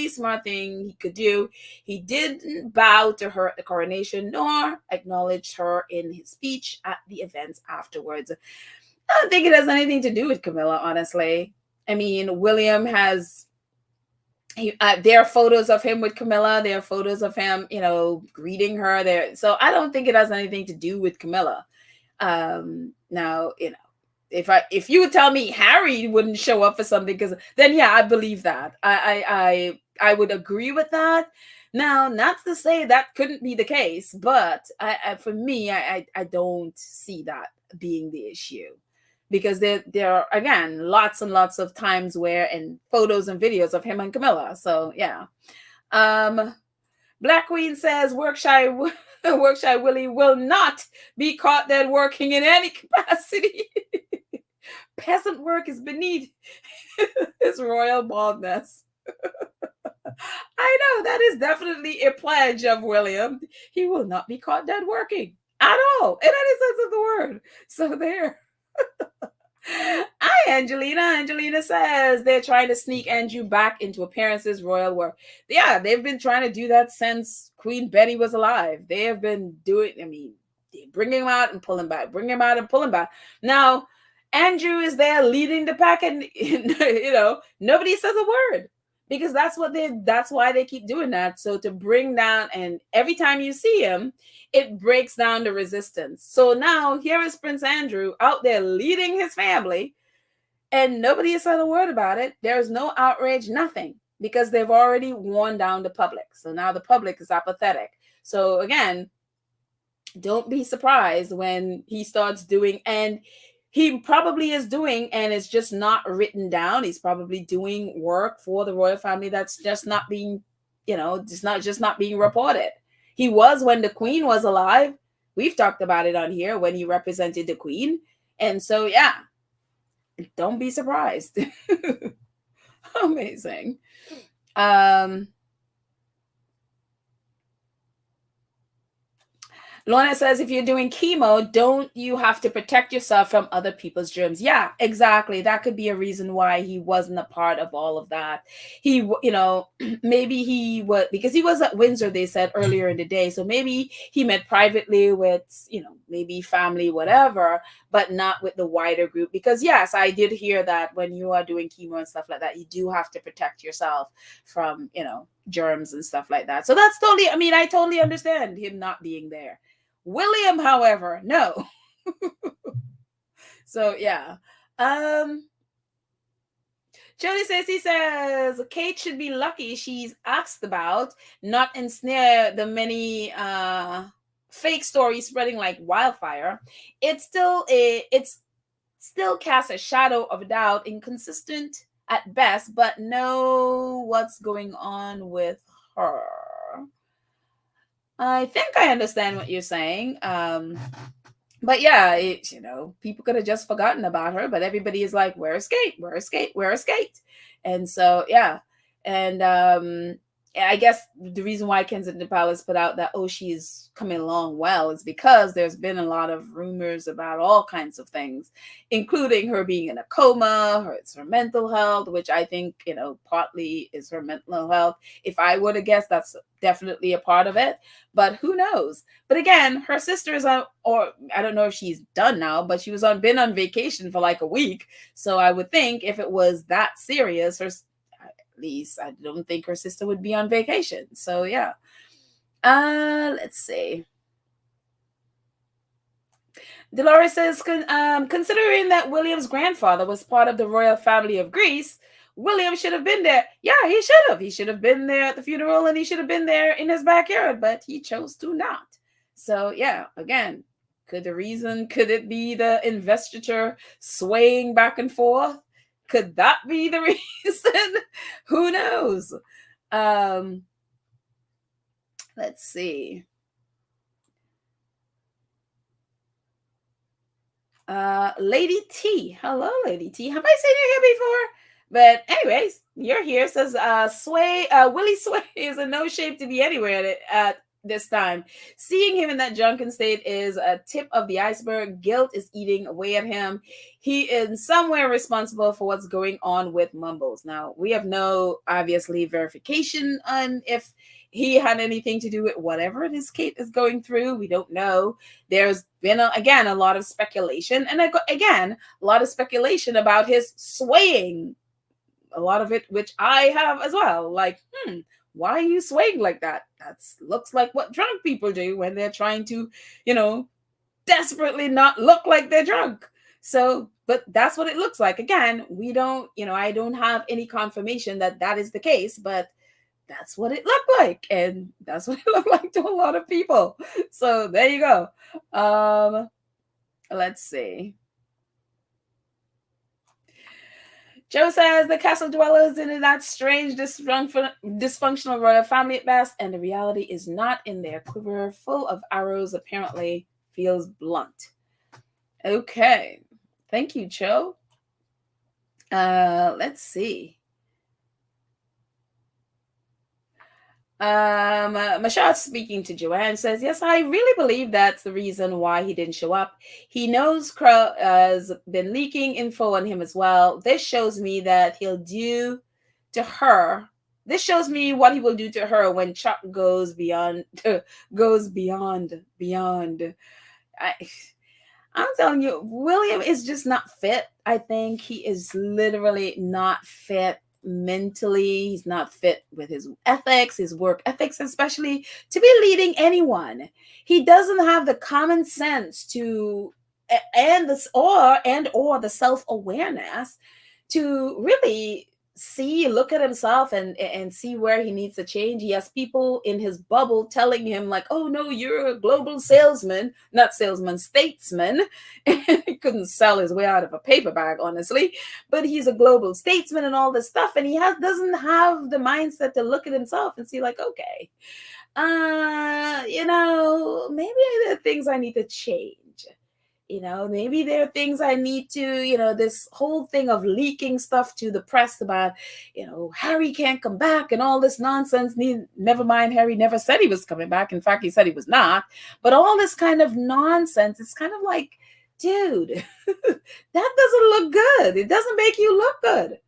smart thing he could do, he didn't bow to her at the coronation nor acknowledge her in his speech at the events afterwards. I don't think it has anything to do with Camilla, honestly. William has there are photos of him with Camilla. There are photos of him, greeting her there. So I don't think it has anything to do with Camilla. Now, if you would tell me Harry wouldn't show up for something, because then yeah, I believe that. I would agree with that. Now, not to say that couldn't be the case, but for me, I don't see that being the issue, because there are, again, lots and lots of times and photos and videos of him and Camilla. So yeah. Black Queen says Workshy Willie will not be caught dead working in any capacity. Peasant work is beneath his royal baldness. I know, that is definitely a pledge of William. He will not be caught dead working at all, in any sense of the word. So there. Hi, Angelina. Angelina says they're trying to sneak Andrew back into appearances, royal work. Yeah, they've been trying to do that since Queen Betty was alive. They have been doing, they bring him out and pull him back, bring him out and pull him back. Now, Andrew is there leading the pack, and nobody says a word, because that's why they keep doing that. So to bring down, and every time you see him, it breaks down the resistance. So now here is Prince Andrew out there leading his family, and nobody has said a word about it. There's no outrage, nothing, because they've already worn down the public. So now the public is apathetic. So again, don't be surprised when he starts doing, and he probably is doing, and it's just not written down. He's probably doing work for the royal family that's just not being, just not being reported. He was when the queen was alive. We've talked about it on here when he represented the queen. And so, yeah, don't be surprised. Amazing. Lorna says, if you're doing chemo, don't you have to protect yourself from other people's germs? Yeah, exactly. That could be a reason why he wasn't a part of all of that. He, maybe he was, because he was at Windsor, they said earlier in the day. So maybe he met privately with, maybe family, whatever, but not with the wider group. Because yes, I did hear that when you are doing chemo and stuff like that, you do have to protect yourself from, germs and stuff like that. So that's totally, I totally understand him not being there. William, however, no. So yeah. Jody says Kate should be lucky she's asked about, not ensnare the many fake stories spreading like wildfire. It's still casts a shadow of doubt, inconsistent at best, but know what's going on with her. I think I understand what you're saying. But yeah, people could have just forgotten about her, but everybody is like, where's Kate? Where's Kate? Where's Kate? And so, yeah. And I guess the reason why Kensington Palace put out that, she's coming along well, is because there's been a lot of rumors about all kinds of things, including her being in a coma, it's her mental health, which I think, partly is her mental health. If I were to guess, that's definitely a part of it, but who knows? But again, her sister is on, or I don't know if she's done now, but she was been on vacation for like a week. So I would think if it was that serious, at least I don't think her sister would be on vacation. So yeah. Let's see. Dolores says, considering that William's grandfather was part of the royal family of Greece, William should have been there. Yeah, he should have. He should have been there at the funeral, and he should have been there in his backyard, but he chose to not. So yeah, again, could it be the investiture swaying back and forth? Could that be the reason? Who knows? Let's see. Lady T. Hello, Lady T. Have I seen you here before? But anyways, you're here. Says Willie Sway is in no shape to be anywhere at this time. Seeing him in that drunken state is a tip of the iceberg. Guilt is eating away at him. He is somewhere responsible for what's going on with Mumbles. Now, we have no, obviously, verification on if he had anything to do with whatever it is Kate is going through. We don't know. There's been, again, a lot of speculation. And again, a lot of speculation about his swaying. A lot of it, which I have as well. Like, why are you swaying like that? That looks like what drunk people do when they're trying to, desperately not look like they're drunk. So, but that's what it looks like. Again, we don't, I don't have any confirmation that is the case, but that's what it looked like. And that's what it looked like to a lot of people. So there you go. Let's see. Joe says the castle dwellers in that strange, dysfunctional royal family at best, and the reality is not in their quiver, full of arrows, apparently feels blunt. Okay. Thank you, Joe. Let's see. Mashad speaking to Joanne says, yes, I really believe that's the reason why he didn't show up. He knows Crow has been leaking info on him as well. This shows me that he'll do to her. This shows me what he will do to her when Chuck goes beyond. I'm telling you, William is just not fit. I think he is literally not fit mentally. He's not fit with his ethics, his work ethics, especially to be leading anyone. He doesn't have the common sense to and the self-awareness to really look at himself and see where he needs to change. He has people in his bubble telling him like, oh no, you're a global salesman, not salesman, statesman. He couldn't sell his way out of a paper bag, honestly, but he's a global statesman and all this stuff, and doesn't have the mindset to look at himself and see like, okay, maybe there are things I need to change. Maybe there are things I need to, this whole thing of leaking stuff to the press about, Harry can't come back and all this nonsense. Never mind, Harry never said he was coming back. In fact, he said he was not. But all this kind of nonsense, it's kind of like, dude, that doesn't look good. It doesn't make you look good.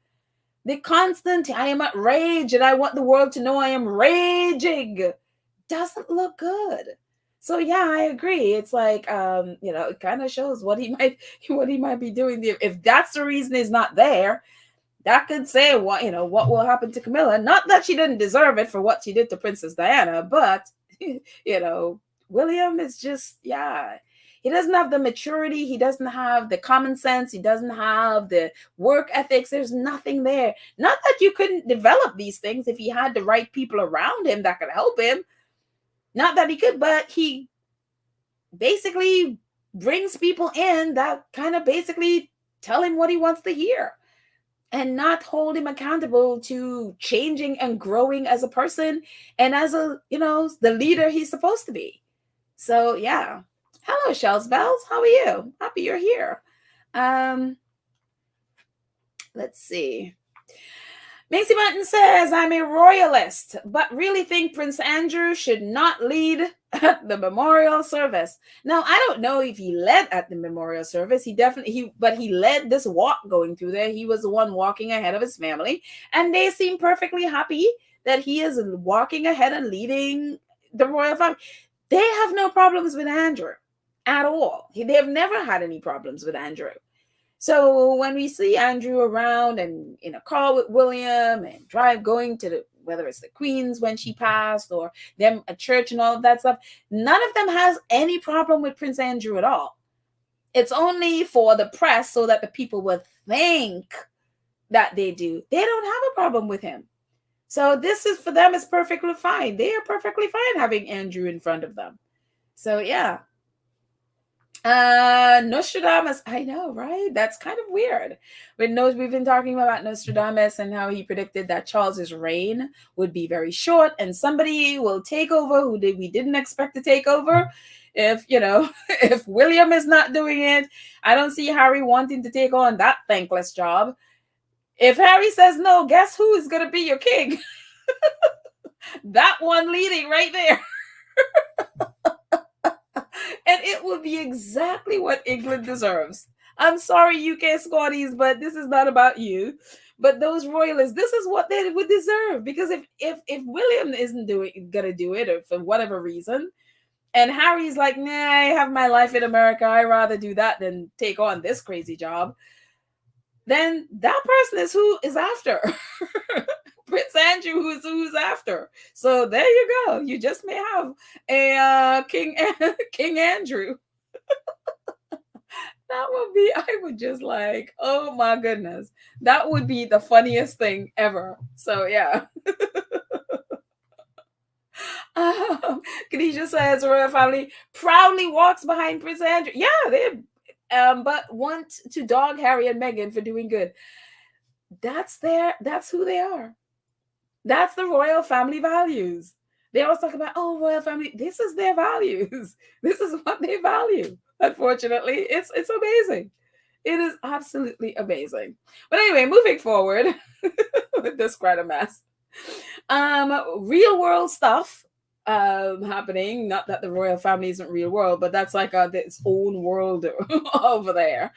The constant, I am at rage and I want the world to know I am raging, doesn't look good. So yeah, I agree. It's like it kind of shows what he might be doing there. If that's the reason he's not there, that could say what will happen to Camilla. Not that she didn't deserve it for what she did to Princess Diana, but William is just, he doesn't have the maturity, he doesn't have the common sense, he doesn't have the work ethics. There's nothing there. Not that you couldn't develop these things if he had the right people around him that could help him. Not that he could, but he basically brings people in that kind of basically tell him what he wants to hear and not hold him accountable to changing and growing as a person and as the leader he's supposed to be. So yeah. Hello, Shells Bells. How are you? Happy you're here. Let's see. Macy Martin says, I'm a royalist, but really think Prince Andrew should not lead the memorial service. Now, I don't know if he led at the memorial service. But he led this walk going through there. He was the one walking ahead of his family, and they seem perfectly happy that he is walking ahead and leading the royal family. They have no problems with Andrew at all. They have never had any problems with Andrew. So when we see Andrew around and in a car with William and going to whether it's the Queen's when she passed or them at church and all of that stuff, none of them has any problem with Prince Andrew at all. It's only for the press so that the people would think that they do. They don't have a problem with him. So this is, for them, is perfectly fine. They are perfectly fine having Andrew in front of them. So yeah. Nostradamus, I know, right? That's kind of weird. We've been talking about Nostradamus and how he predicted that Charles's reign would be very short and somebody will take over who we didn't expect to take over. If if William is not doing it, I don't see Harry wanting to take on that thankless job. If Harry says no, guess who is going to be your king? That one leading right there. And it will be exactly what England deserves. I'm sorry, UK Scotties, but this is not about you. But those royalists, this is what they would deserve. Because if William isn't gonna do it, or for whatever reason, and Harry's like, nah, I have my life in America, I'd rather do that than take on this crazy job, then that person is who is after. Prince Andrew, who's after. So there you go. You just may have a King Andrew. That would be, I would just like, oh my goodness. That would be the funniest thing ever. So yeah. Khadijah says royal family proudly walks behind Prince Andrew. Yeah, they but want to dog Harry and Meghan for doing good. That's who they are. That's the royal family values. They always talk about, oh, royal family. This is their values. This is what they value. Unfortunately, it's amazing. It is absolutely amazing. But anyway, moving forward with this quite a mess. Real world stuff happening. Not that the royal family isn't real world, but that's like its own world over there.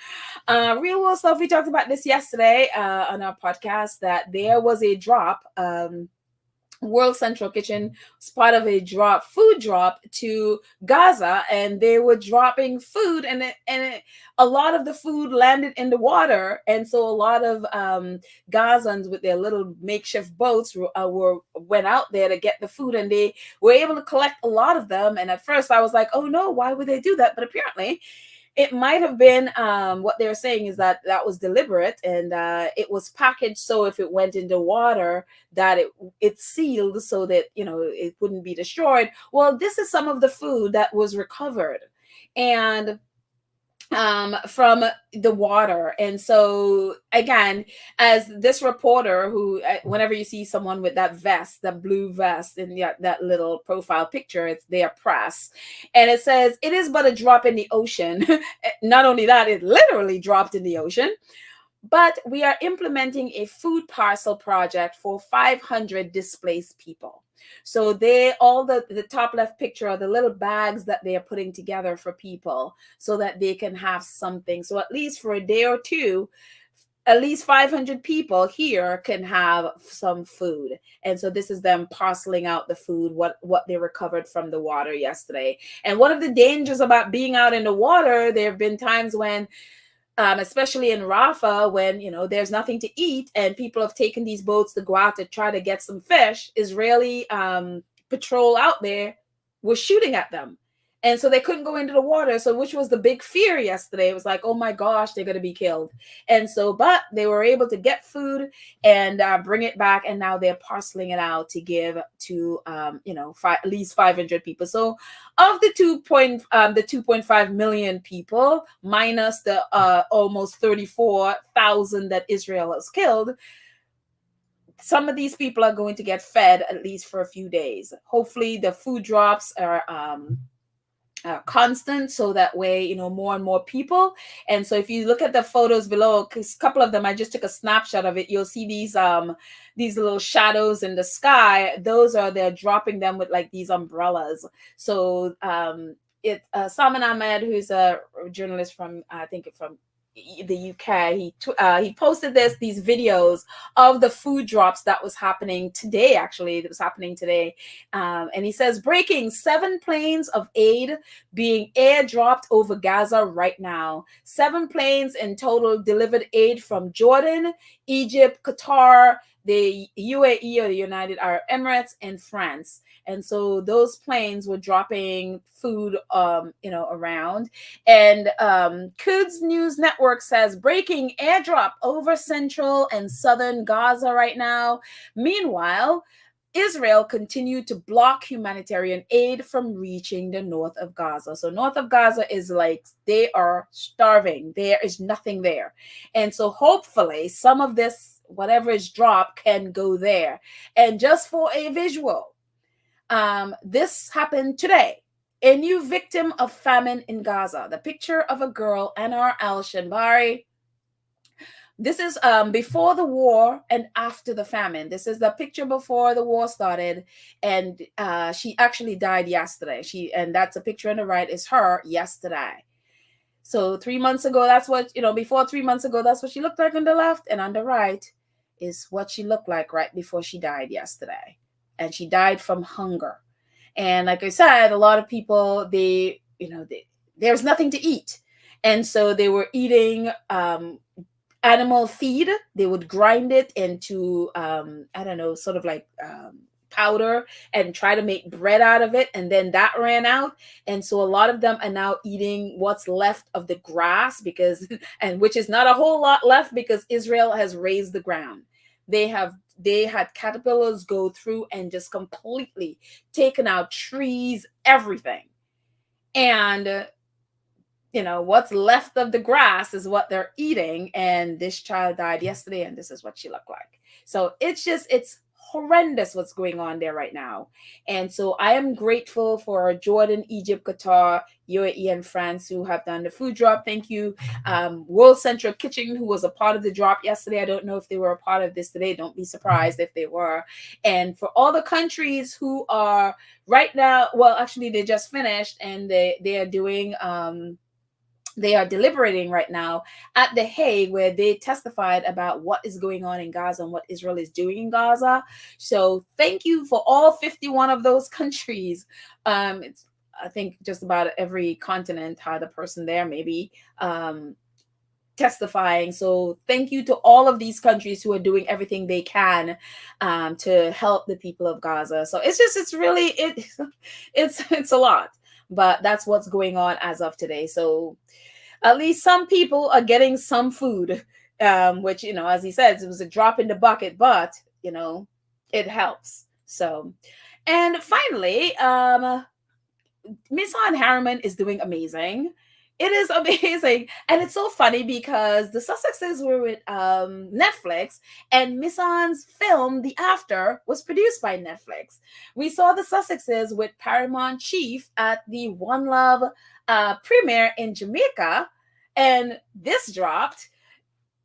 Real world stuff. We talked about this yesterday on our podcast, that there was a drop. World Central Kitchen was part of a food drop to Gaza, and they were dropping food, and a lot of the food landed in the water, and so a lot of Gazans with their little makeshift boats went out there to get the food, and they were able to collect a lot of them. And at first I was like, oh no, why would they do that? But apparently it might have been what they're saying is that that was deliberate, and it was packaged so if it went into water that it's sealed so that it wouldn't be destroyed. Well, this is some of the food that was recovered, and from the water. And so again, as this reporter who, whenever you see someone with that vest, that blue vest in that little profile picture, it's their press, and it says it is but a drop in the ocean. Not only that, it literally dropped in the ocean. But we are implementing a food parcel project for 500 displaced people. So they all the top left picture are the little bags that they are putting together for people so that they can have something. So at least for a day or two, at least 500 people here can have some food. And so this is them parceling out the food, what they recovered from the water yesterday. And one of the dangers about being out in the water, there have been times when especially in Rafah, when there's nothing to eat and people have taken these boats to go out to try to get some fish. Israeli patrol out there was shooting at them, and so they couldn't go into the water. So, which was the big fear yesterday? It was like, oh my gosh, they're going to be killed. And so, but they were able to get food and bring it back, and now they're parceling it out to give to at least 500 people. So of the 2.5 million people minus the almost 34,000 that Israel has killed, some of these people are going to get fed at least for a few days. Hopefully the food drops are constant, so that way more and more people. And so if you look at the photos below, because a couple of them I just took a snapshot of it, you'll see these little shadows in the sky. Those are, they're dropping them with like these umbrellas. So Salman Ahmed, who's a journalist from, I think from the UK, he posted these videos of the food drops that was happening today. Actually, it was happening today, and he says, breaking: 7 planes of aid being airdropped over Gaza right now. 7 planes in total delivered aid from Jordan, Egypt, Qatar, the UAE or the United Arab Emirates, and France. And so those planes were dropping food, around. And Quds News Network says, breaking: airdrop over central and southern Gaza right now. Meanwhile, Israel continued to block humanitarian aid from reaching the north of Gaza. So north of Gaza is like, they are starving. There is nothing there. And so hopefully some of this, whatever is dropped, can go there. And just for a visual, this happened today. A new victim of famine in Gaza. The picture of a girl, Anar al-Shanbari. This is before the war and after the famine. This is the picture before the war started, and she actually died yesterday. And that's a picture on the right is her yesterday. So 3 months ago, that's what, before 3 months ago, that's what she looked like on the left, and on the right is what she looked like right before she died yesterday. And she died from hunger. And like I said, a lot of people, there's nothing to eat. And so they were eating animal feed. They would grind it into, sort of like powder and try to make bread out of it. And then that ran out. And so a lot of them are now eating what's left of the grass and which is not a whole lot left because Israel has raised the ground. They had caterpillars go through and just completely taken out trees, everything. And what's left of the grass is what they're eating. And this child died yesterday, and this is what she looked like. So it's horrendous what's going on there right now. And so I am grateful for Jordan, Egypt, Qatar, UAE, and France who have done the food drop. Thank you. World Central Kitchen, who was a part of the drop yesterday. I don't know if they were a part of this today. Don't be surprised if they were. And for all the countries who are right now, well, actually they just finished, and they are doing they are deliberating right now at The Hague, where they testified about what is going on in Gaza and what Israel is doing in Gaza. So thank you for all 51 of those countries. It's, I think, just about every continent had a person there, maybe, testifying. So thank you to all of these countries who are doing everything they can to help the people of Gaza. So it's a lot, but that's what's going on as of today. So At least some people are getting some food, which, as he says, it was a drop in the bucket, but, it helps. So, and finally, Misan Harriman is doing amazing. It is amazing. And it's so funny because the Sussexes were with Netflix, and Misan's film, The After, was produced by Netflix. We saw the Sussexes with Paramount Chief at the One Love premiere in Jamaica, and this dropped.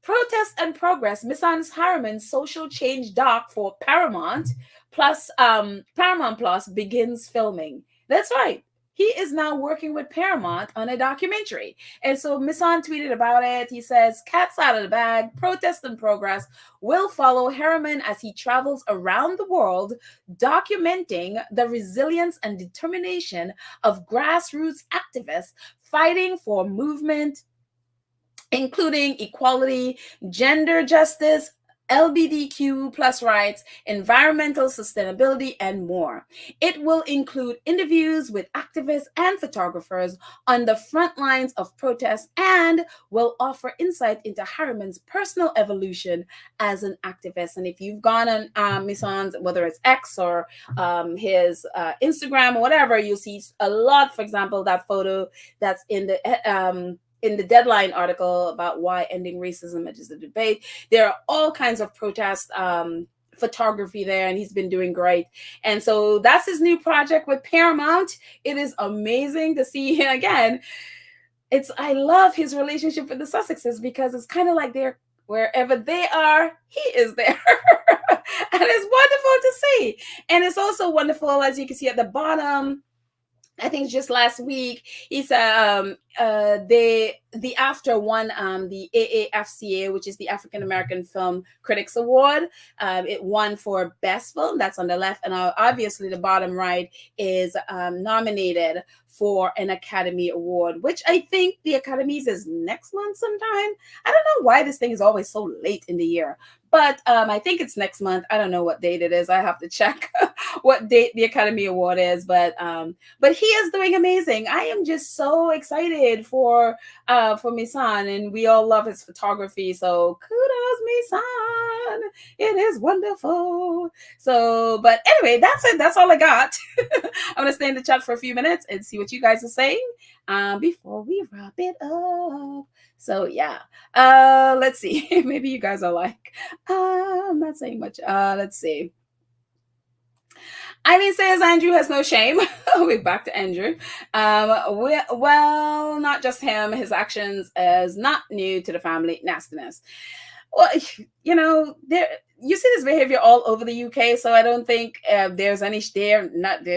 Protest and Progress, Misan Harriman's social change doc for Paramount plus Paramount Plus begins filming. That's right. He is now working with Paramount on a documentary. And so Misan tweeted about it. He says, "Cat's out of the bag, Protest and Progress will follow Harriman as he travels around the world, documenting the resilience and determination of grassroots activists fighting for movement including equality, gender justice, LGBTQ plus rights, environmental sustainability, and more. It will include interviews with activists and photographers on the front lines of protests and will offer insight into Harriman's personal evolution as an activist." And if you've gone on Misan's, whether it's X or his Instagram or whatever, you'll see a lot, for example, that photo that's in the Deadline article about why ending racism is a debate. There are all kinds of protest photography there, and he's been doing great. And so that's his new project with Paramount. It is amazing to see him again. I love his relationship with the Sussexes because it's kind of like they're wherever they are, he is there. And it's wonderful to see. And it's also wonderful, as you can see at the bottom, I think just last week, he said the After won the AAFCA, which is the African American Film Critics Award. It won for Best Film. That's on the left, and obviously the bottom right is nominated for an Academy Award, which I think the Academies is next month sometime. I don't know why this thing is always so late in the year, but I think it's next month. I don't know what date it is. I have to check what date the Academy Award is, but he is doing amazing. I am just so excited for Misan, and we all love his photography. So kudos, Misan. It is wonderful. So, but anyway, that's it. That's all I got. I'm gonna stay in the chat for a few minutes and see what you guys are saying before we wrap it up. So yeah, let's see. Maybe you guys are like, I'm not saying much. Let's see. Eileen says Andrew has no shame. We're back to Andrew. Well, not just him. His actions is not new to the family nastiness. Well, you see this behavior all over the UK, so I don't think there's any. They're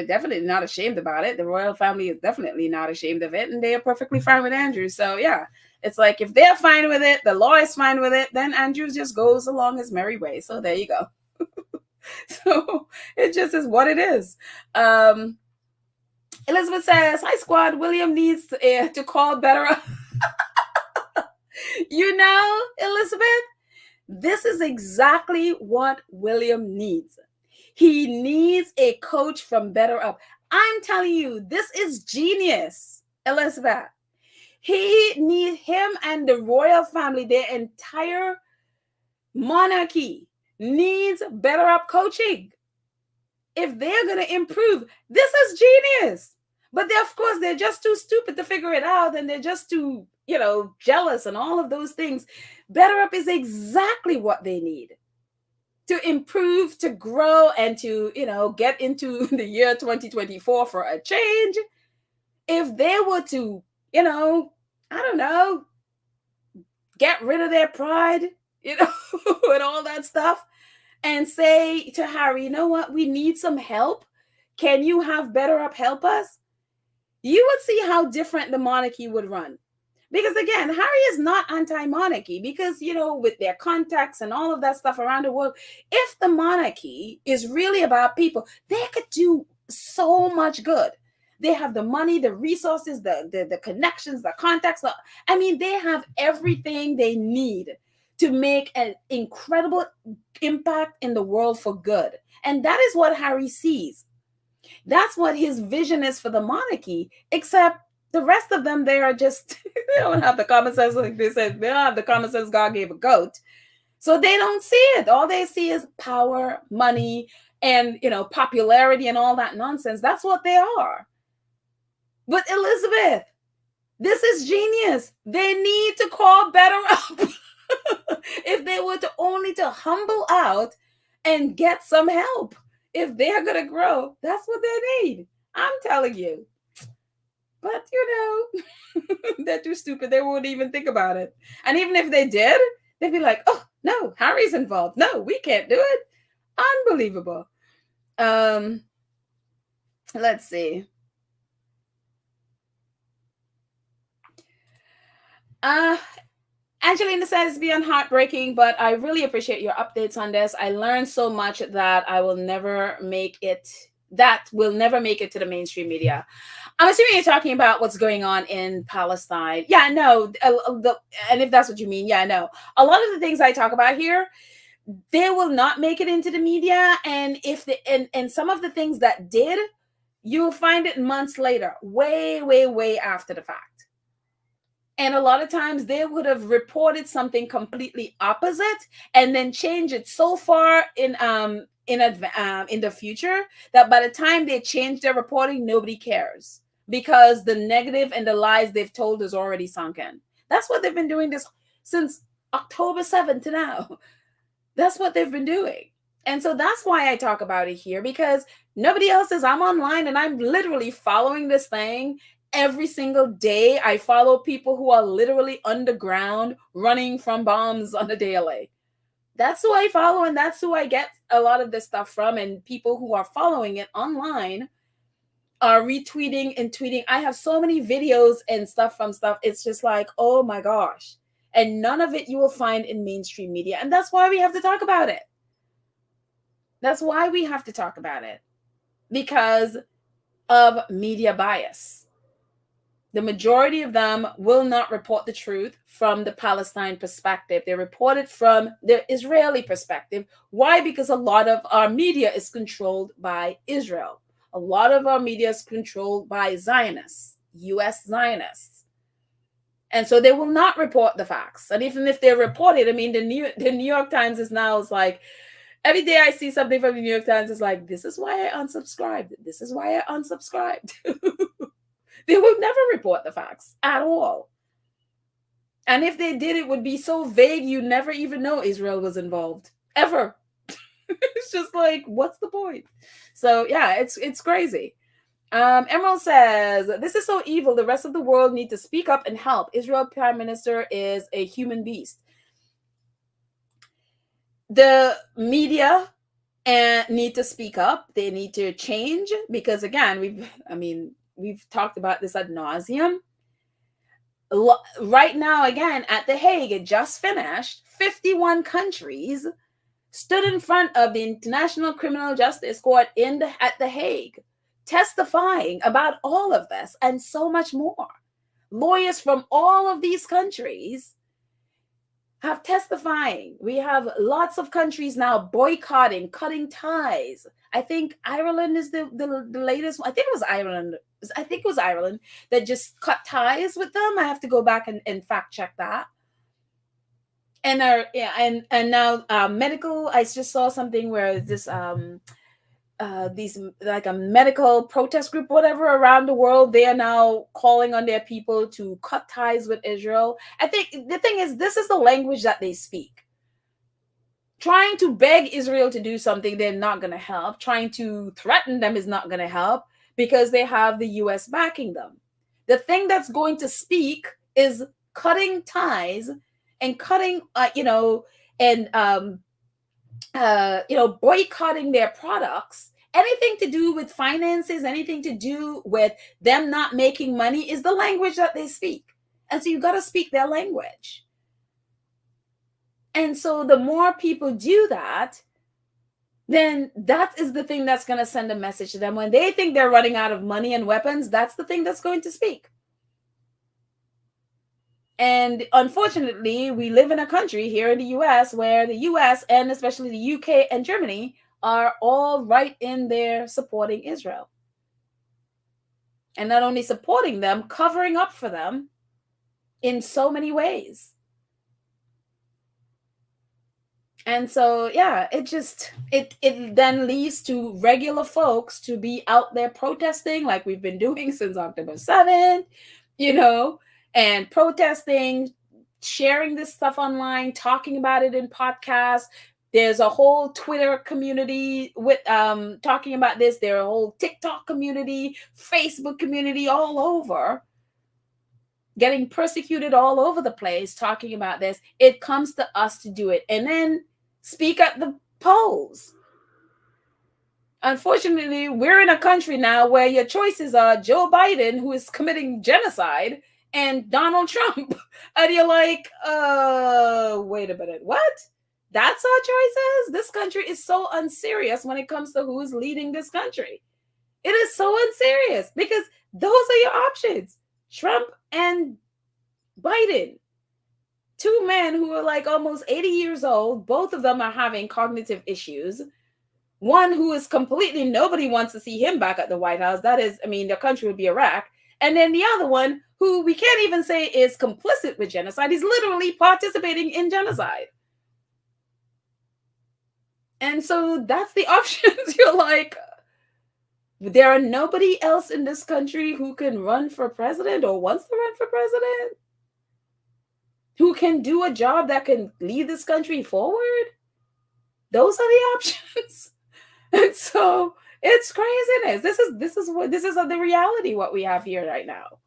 definitely not ashamed about it. The royal family is definitely not ashamed of it, and they are perfectly fine with Andrew. So yeah, it's like if they're fine with it, the law is fine with it, then Andrew just goes along his merry way. So there you go. So it just is what it is. Elizabeth says, "Hi squad, William needs to call BetterUp." Elizabeth, this is exactly what William needs. He needs a coach from BetterUp. I'm telling you, this is genius, Elizabeth. He needs him and the royal family, their entire monarchy needs BetterUp coaching. If they're going to improve, this is genius. But of course, they're just too stupid to figure it out, and they're just too, jealous and all of those things. BetterUp is exactly what they need to improve, to grow, and to, get into the year 2024 for a change. If they were to, I don't know, get rid of their pride, and all that stuff, and say to Harry, you know what, we need some help. Can you have BetterUp help us? You would see how different the monarchy would run. Because again, Harry is not anti-monarchy because, with their contacts and all of that stuff around the world, if the monarchy is really about people, they could do so much good. They have the money, the resources, the connections, the contacts. They have everything they need to make an incredible impact in the world for good. And that is what Harry sees. That's what his vision is for the monarchy, except The rest of them, they are just, they don't have the common sense. Like they said, they don't have the common sense God gave a goat. So they don't see it. All they see is power, money, and, popularity and all that nonsense. That's what they are. But Elizabeth, this is genius. They need to call BetterUp. If they were to only to humble out and get some help. If they're going to grow, that's what they need. I'm telling you. But, they're too stupid. They wouldn't even think about it. And even if they did, they'd be like, oh, no, Harry's involved. No, we can't do it. Unbelievable. Let's see. Angelina says beyond heartbreaking, but I really appreciate your updates on this. I learned so much that I will never make it, that will never make it to the mainstream media. I'm assuming you're talking about what's going on in Palestine. Yeah, no, and if that's what you mean, yeah, no. A lot of the things I talk about here, they will not make it into the media, and if the and some of the things that did, you will find it months later, way, way, way after the fact. And a lot of times they would have reported something completely opposite and then change it so far in the future that by the time they change their reporting, nobody cares because the negative and the lies they've told is already sunk in. That's what they've been doing this since October 7th to now. That's what they've been doing. And so that's why I talk about it here, because nobody else is. I'm online and I'm literally following this thing every single day. I follow people who are literally underground running from bombs on a daily. That's who I follow, and that's who I get a lot of this stuff from. And people who are following it online are retweeting and tweeting. I have so many videos and stuff from stuff. It's just like, oh my gosh. And none of it you will find in mainstream media. And that's why we have to talk about it. That's why we have to talk about it. Because of media bias. The majority of them will not report the truth from the Palestine perspective. They report it from the Israeli perspective. Why? Because a lot of our media is controlled by Israel. A lot of our media is controlled by Zionists, U.S. Zionists. And so they will not report the facts. And even if they report it, I mean, the New York Times is now is like, every day I see something from the New York Times, it's like, this is why I unsubscribed. This is why I unsubscribed. They will never report the facts at all. And if they did, it would be so vague, you never even know Israel was involved. Ever. It's just like, what's the point? So yeah, it's crazy. Emerald says, this is so evil. The rest of the world need to speak up and help. Israel Prime Minister is a human beast. The media need to speak up. They need to change because again, we've talked about this ad nauseum. Right now, again, at The Hague, it just finished. 51 countries stood in front of the International Criminal Justice Court at The Hague, testifying about all of this and so much more. Lawyers from all of these countries have testifying. We have lots of countries now boycotting, cutting ties. I think Ireland is the latest one. I think it was Ireland that just cut ties with them. I have to go back and fact check that. And and now medical. I just saw something where this these like a medical protest group, whatever, around the world, they are now calling on their people to cut ties with Israel. I think the thing is, this is the language that they speak. Trying to beg Israel to do something, they're not going to help. Trying to threaten them is not going to help because they have the US backing them. The thing that's going to speak is cutting ties and cutting, boycotting their products. Anything to do with finances, anything to do with them not making money is the language that they speak. And so you got to speak their language. And so the more people do that, then that is the thing that's going to send a message to them. When they think they're running out of money and weapons, that's the thing that's going to speak. And unfortunately, we live in a country here in the US where the US and especially the UK and Germany are all right in there supporting Israel. And not only supporting them, covering up for them in so many ways. And so yeah, it then leads to regular folks to be out there protesting like we've been doing since October 7th, you know, and protesting, sharing this stuff online, talking about it in podcasts. There's a whole Twitter community with talking about this. There's a whole TikTok community, Facebook community all over, getting persecuted all over the place talking about this. It comes to us to do it. And then speak at the polls. Unfortunately, we're in a country now where your choices are Joe Biden, who is committing genocide, and Donald Trump. And you're like, wait a minute, what? That's our choices? This country is so unserious when it comes to who's leading this country. It is so unserious because those are your options. Trump and Biden. Two men who are like almost 80 years old. Both of them are having cognitive issues. One who is completely, nobody wants to see him back at the White House. That is, I mean, the country would be a wreck. And then the other one who we can't even say is complicit with genocide. He's literally participating in genocide. And so that's the options. You're like, there are nobody else in this country who can run for president or wants to run for president, who can do a job that can lead this country forward. Those are the options. And so it's craziness. This is the reality what we have here right now.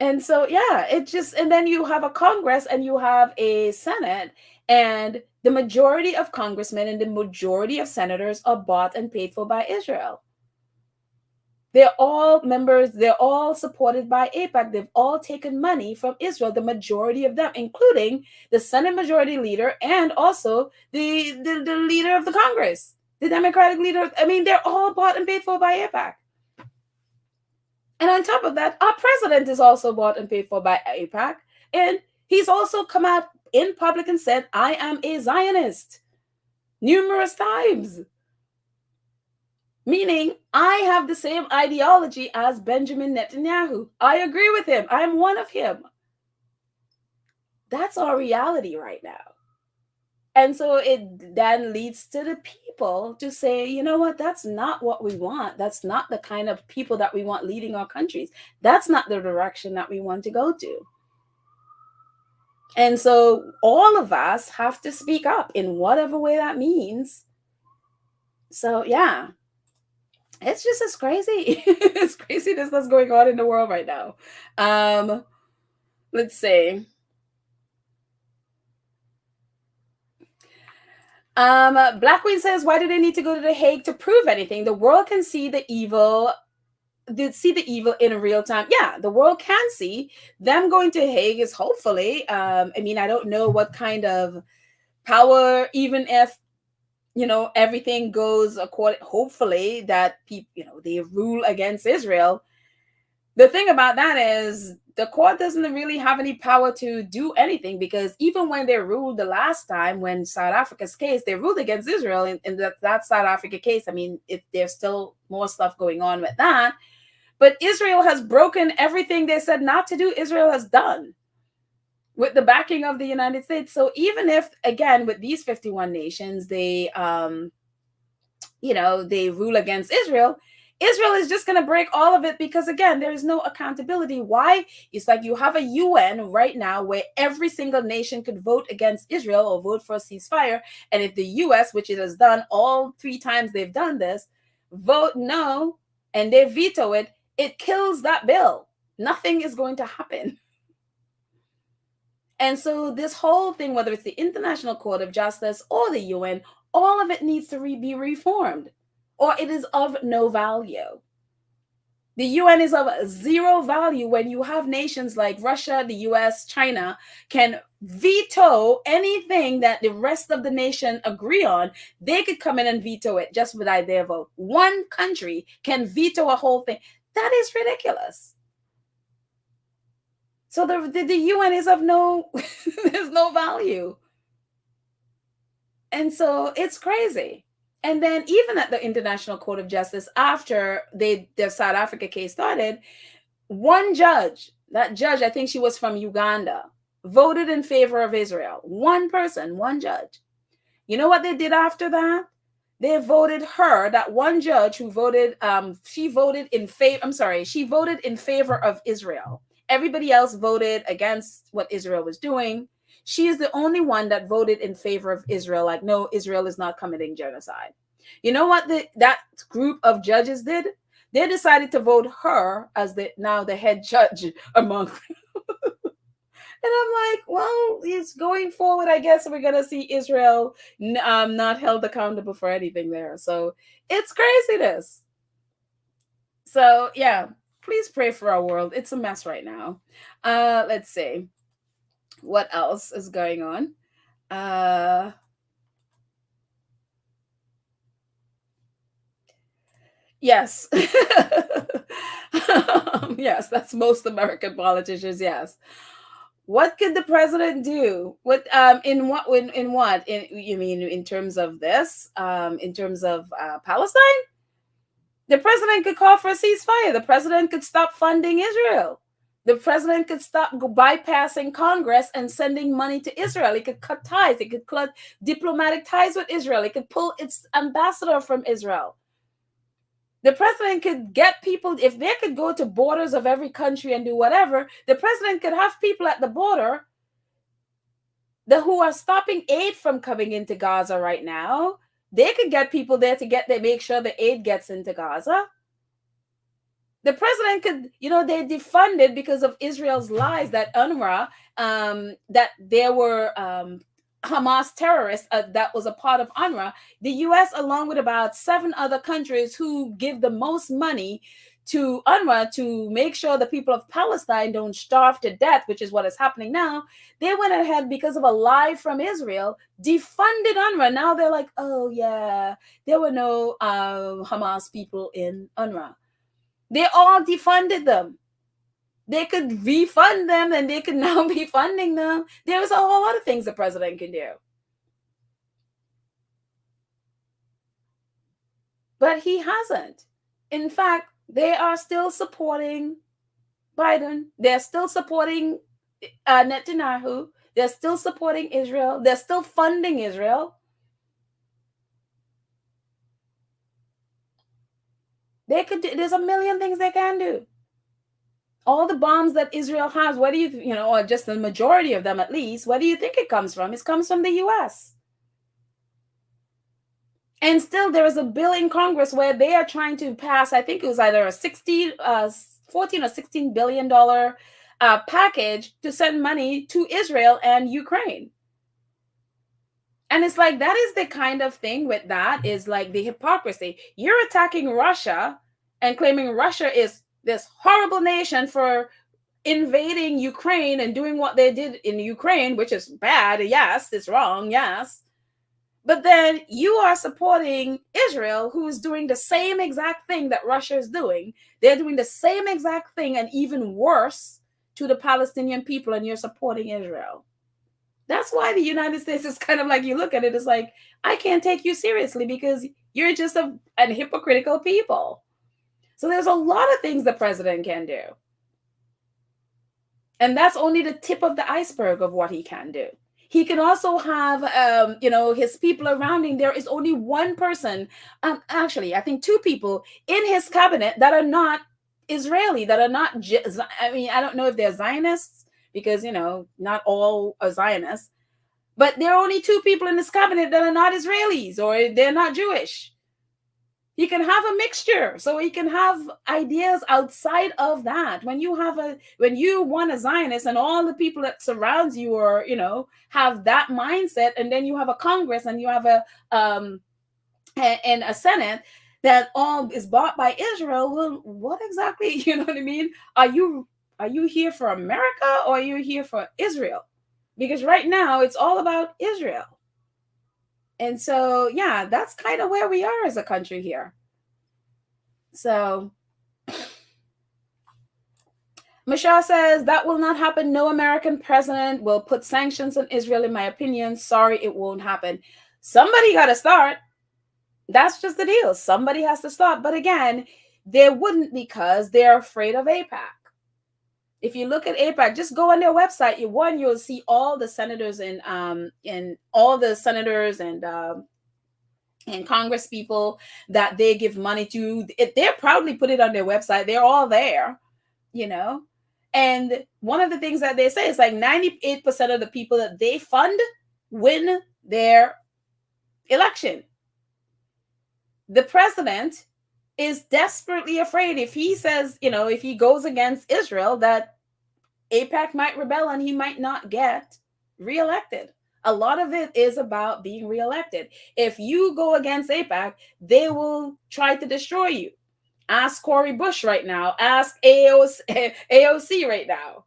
And so yeah, it just, and then you have a Congress and you have a Senate, and the majority of congressmen and the majority of senators are bought and paid for by Israel. They're all members, they're all supported by AIPAC. They've all taken money from Israel, the majority of them, including the Senate Majority Leader and also the leader of the Congress, the Democratic leader. I mean, they're all bought and paid for by AIPAC. And on top of that, our president is also bought and paid for by AIPAC. And he's also come out in public and said, I am a Zionist, numerous times. Meaning, I have the same ideology as Benjamin Netanyahu. I agree with him. I'm one of him. That's our reality right now. And so it then leads to the people to say, you know what, that's not what we want. That's not the kind of people that we want leading our countries. That's not the direction that we want to go to. And so all of us have to speak up in whatever way that means. So, yeah. It's just as crazy. It's craziness that's going on in the world right now. Let's see. Black Queen says, why do they need to go to The Hague to prove anything? The world can see the evil. See the evil in real time. Yeah, the world can see. Them going to Hague is hopefully. I mean, I don't know what kind of power, even if everything goes according, hopefully that people, they rule against Israel. The thing about that is the court doesn't really have any power to do anything, because even when they ruled the last time, when South Africa's case, they ruled against Israel in that South Africa case. I mean, there's still more stuff going on with that, but Israel has broken everything they said not to do. Israel has done with the backing of the United States. So even if, again, with these 51 nations, they rule against Israel, Israel is just going to break all of it, because, again, there is no accountability. Why? It's like you have a UN right now where every single nation could vote against Israel or vote for a ceasefire. And if the US, which it has done all 3 times they've done this, vote no, and they veto it, it kills that bill. Nothing is going to happen. And so this whole thing, whether it's the International Court of Justice or the UN, all of it needs to be reformed, or it is of no value. The UN is of zero value when you have nations like Russia, the US, China can veto anything that the rest of the nation agree on. They could come in and veto it just without their vote. One country can veto a whole thing. That is ridiculous. So the UN is of no, there's no value. And so it's crazy. And then even at the International Court of Justice, after their South Africa case started, one judge, that judge, I think she was from Uganda, voted in favor of Israel. One person, one judge. You know what they did after that? They voted her, that one judge who voted, she voted in favor, I'm sorry, she voted in favor of Israel. Everybody else voted against what Israel was doing. She is the only one that voted in favor of Israel, like, no, Israel is not committing genocide. You know what that group of judges did? They decided to vote her as now the head judge among and I'm like, well, it's going forward. I guess we're gonna see Israel not held accountable for anything there. So it's craziness. So yeah, please pray for our world. It's a mess right now. Let's see what else is going on. Yes. Yes, that's most American politicians. Yes. What could the president do? What in what you mean in terms of this? In terms of Palestine, the president could call for a ceasefire. The president could stop funding Israel. The president could stop bypassing Congress and sending money to Israel. He could cut ties. He could cut diplomatic ties with Israel. He could pull its ambassador from Israel. The president could get people, if they could go to borders of every country and do whatever, the president could have people at the border who are stopping aid from coming into Gaza right now. They could get people there to make sure the aid gets into Gaza. The president could, they defunded because of Israel's lies that UNRWA, that there were Hamas terrorists that was a part of UNRWA. The U.S., along with about 7 other countries who give the most money to UNRWA to make sure the people of Palestine don't starve to death, which is what is happening now, they went ahead because of a lie from Israel, defunded UNRWA. Now they're like, oh yeah, there were no Hamas people in UNRWA. They all defunded them. They could refund them and they could now be funding them. There's a whole lot of things the president can do. But he hasn't. In fact, they are still supporting Biden. They're still supporting Netanyahu. They're still supporting Israel. They're still funding Israel. There's a million things they can do. All the bombs that Israel has, where do or just the majority of them at least, where do you think it comes from? It comes from the US. And still there is a bill in Congress where they are trying to pass, I think it was either a 14 or $16 billion package to send money to Israel and Ukraine. And it's like, that is the kind of thing with that is like the hypocrisy. You're attacking Russia and claiming Russia is this horrible nation for invading Ukraine and doing what they did in Ukraine, which is bad. Yes, it's wrong. Yes. But then you are supporting Israel, who is doing the same exact thing that Russia is doing. They're doing the same exact thing and even worse to the Palestinian people, and you're supporting Israel. That's why the United States is kind of like, you look at it, it's like, I can't take you seriously because you're just an hypocritical people. So there's a lot of things the president can do. And that's only the tip of the iceberg of what he can do. He can also have, his people around him. There is only one person, actually, I think 2 people in his cabinet that are not Israeli, that are not, I don't know if they're Zionists, because, not all are Zionists. But there are only 2 people in his cabinet that are not Israelis or they're not Jewish. He can have a mixture, so he can have ideas outside of that. When you want a Zionist and all the people that surrounds you are, have that mindset, and then you have a Congress and you have and a Senate that all is bought by Israel. Well, what exactly, you know what I mean? Are you here for America or are you here for Israel? Because right now it's all about Israel. And so, yeah, that's kind of where we are as a country here. So, Michelle says, that will not happen. No American president will put sanctions on Israel, in my opinion. Sorry, it won't happen. Somebody got to start. That's just the deal. Somebody has to stop. But again, they wouldn't because they're afraid of APAC. If you look at APAC, just go on their website. You'll see all the senators and all the senators and Congress people that they give money to. They're proudly put it on their website. They're all there, you know. And one of the things that they say is like 98% of the people that they fund win their election. The president is desperately afraid if he says, if he goes against Israel, that APAC might rebel and he might not get reelected. A lot of it is about being reelected. If you go against APAC, they will try to destroy you. Ask Cory Bush right now. Ask AOC right now.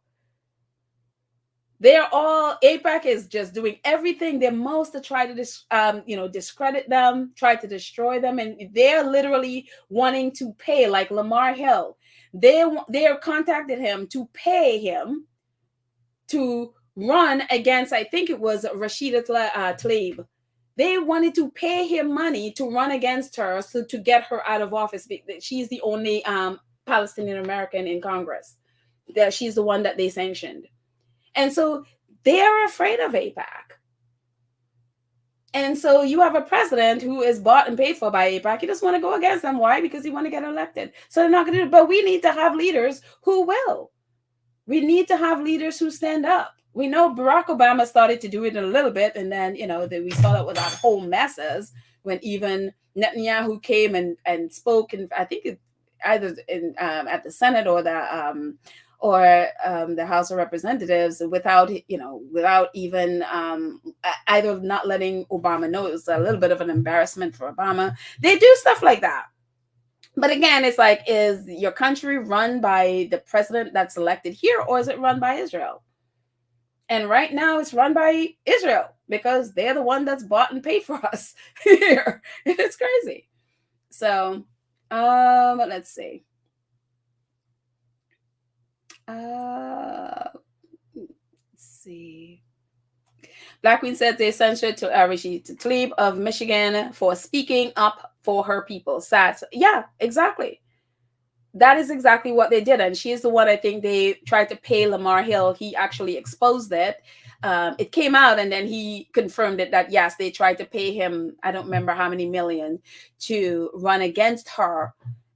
They're all, APAC is just doing everything their most to try to discredit them, try to destroy them, and they're literally wanting to pay, like Lamar Hill. They contacted him to pay him to run against, I think it was Rashida Tlaib. They wanted to pay him money to run against her, so to get her out of office. She's the only Palestinian American in Congress. That she's the one that they sanctioned. And so they are afraid of APAC. And so you have a president who is bought and paid for by APAC. He doesn't want to go against them. Why? Because he want to get elected. So they're not going to do it. But we need to have leaders who will. We need to have leaders who stand up. We know Barack Obama started to do it a little bit. And then, we saw that with that whole messes when even Netanyahu came and spoke. And I think either at the Senate or the House of Representatives without even either not letting Obama know. It was a little bit of an embarrassment for Obama. They do stuff like that. But again, it's like, is your country run by the president that's elected here, or is it run by Israel? And right now it's run by Israel because they're the one that's bought and paid for us here. It's crazy. So let's see. Let's see. Black Queen said they censured to Rashida Tlaib of Michigan for speaking up for her people. Sad. Yeah, exactly. That is exactly what they did. And she's the one, I think they tried to pay Lamar Hill. He actually exposed it. It came out and then he confirmed it that, yes, they tried to pay him, I don't remember how many million, to run against her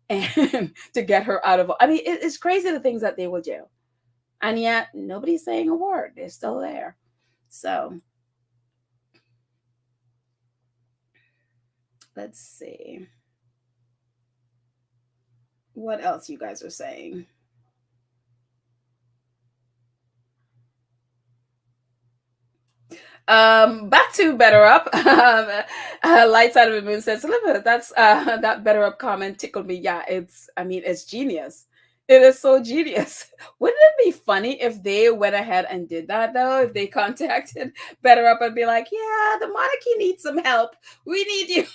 and to get her out of. I mean, it's crazy the things that they will do. And yet nobody's saying a word. They're still there. So let's see what else you guys are saying. Back to BetterUp. Light Side of the Moon says, Elizabeth, that's that BetterUp comment tickled me. Yeah, it's genius. It is so genius. Wouldn't it be funny if they went ahead and did that though? If they contacted BetterUp and be like, yeah, the monarchy needs some help. We need you.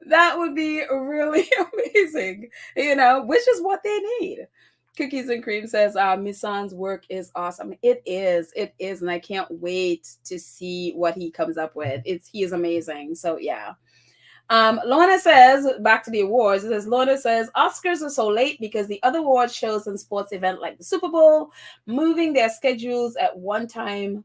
That would be really amazing, which is what they need. Cookies and Cream says, Misan's work is awesome. It is, and I can't wait to see what he comes up with. He is amazing. So yeah. Lorna says, back to the awards. It says, Lorna says, Oscars are so late because the other award shows and sports event like the Super Bowl moving their schedules at one time.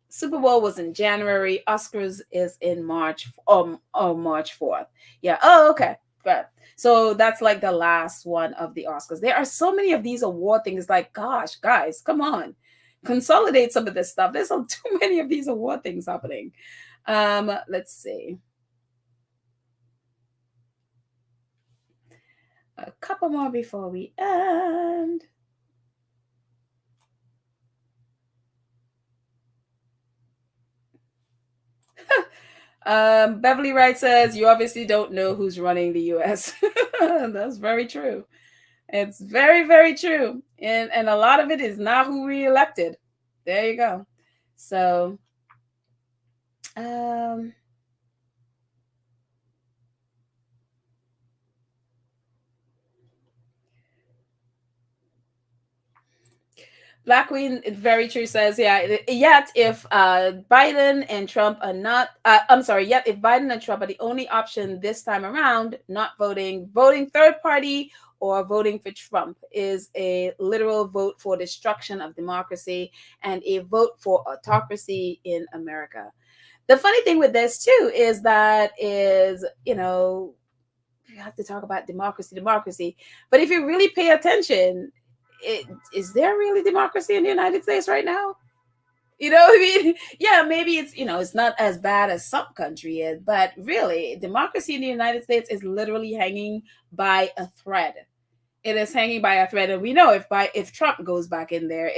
Super Bowl was in January. Oscars is in March. March 4th. Yeah. Oh, okay. Good. So that's like the last one of the Oscars. There are so many of these award things. Like, gosh, guys, come on, consolidate some of this stuff. There's too many of these award things happening. Let's see. A couple more before we end. Beverly Wright says, you obviously don't know who's running the US. That's very true. It's very, very true. And a lot of it is not who we elected. There you go. So, Black Queen, very true, says, yeah, yet if Biden and Trump are not, I'm sorry, yet if Biden and Trump are the only option this time around, not voting third party or voting for Trump is a literal vote for destruction of democracy and a vote for autocracy in America. The funny thing with this too is that you have to talk about democracy. But if you really pay attention, is there really democracy in the United States right now? You know what I mean? Yeah, maybe it's not as bad as some country is, but really, democracy in the United States is literally hanging by a thread. It is hanging by a thread, and we know if Trump goes back in there,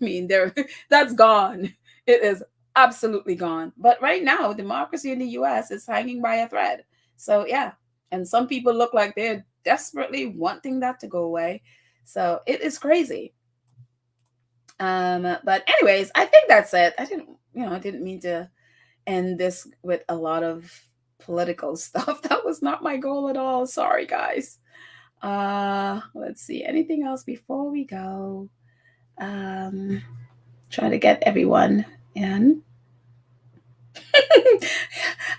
there that's gone. It is absolutely gone. But right now, democracy in the U.S. is hanging by a thread. So yeah, and some people look like they're desperately wanting that to go away. So it is crazy. But anyways, I think that's it. I didn't mean to end this with a lot of political stuff. That was not my goal at all. Sorry, guys. Let's see. Anything else before we go? Try to get everyone in.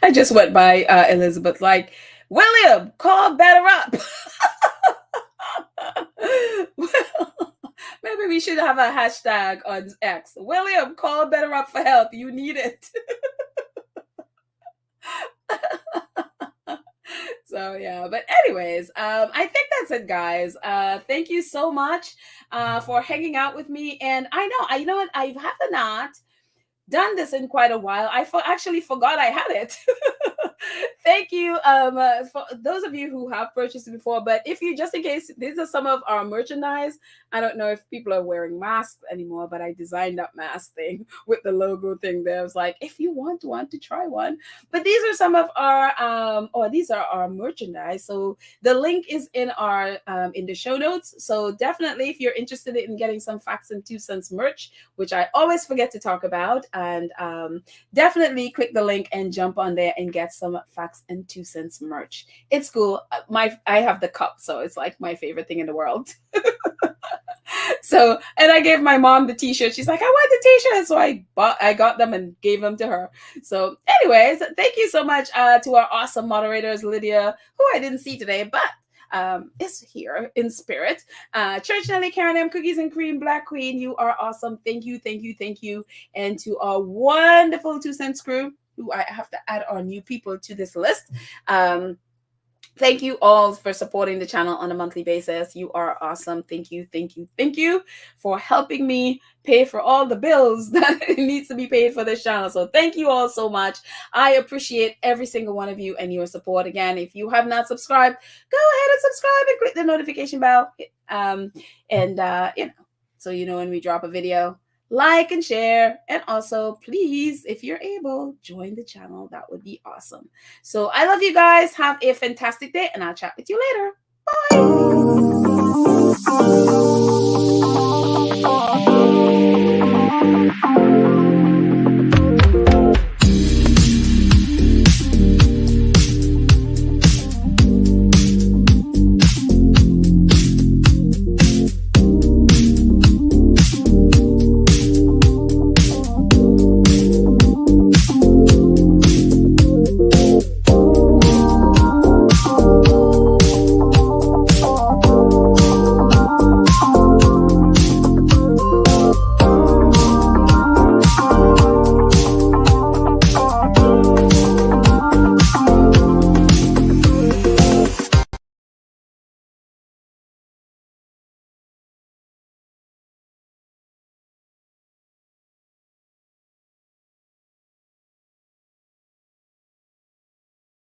I just went by Elizabeth like, William, call BetterUp. Well, maybe we should have a hashtag on X. William, call BetterUp for help. You need it. So yeah, but anyways, I think that's it, guys. Thank you so much for hanging out with me. And you know what, I have not done this in quite a while. Actually forgot I had it. Thank you for those of you who have purchased it before. But if you, just in case, these are some of our merchandise. I don't know if people are wearing masks anymore, but I designed that mask thing with the logo thing there. I was like, if you want to try one. But these are some of our or these are our merchandise. So the link is in the show notes. So definitely, if you're interested in getting some Facts and 2 Cents merch, which I always forget to talk about, and definitely click the link and jump on there and get some Facts and 2 Cents merch. It's cool. I have the cup, so it's like my favorite thing in the world. So, and I gave my mom the t-shirt. She's like, I want the t-shirt. So I got them and gave them to her. So anyways, thank you so much to our awesome moderators, Lydia, who I didn't see today, but is here in spirit. Church Nelly, Karen M, Cookies and Cream, Black Queen, you are awesome. Thank you. And to our wonderful 2 Cents crew, who I have to add our new people to this list. Thank you all for supporting the channel on a monthly basis. You are awesome. Thank you for helping me pay for all the bills that needs to be paid for this channel. So thank you all so much. I appreciate every single one of you and your support. Again, if you have not subscribed, go ahead and subscribe and click the notification bell. So you know when we drop a video. Like and share, and also please, if you're able, join the channel. That would be awesome. So I love you guys. Have a fantastic day, and I'll chat with you later. Bye.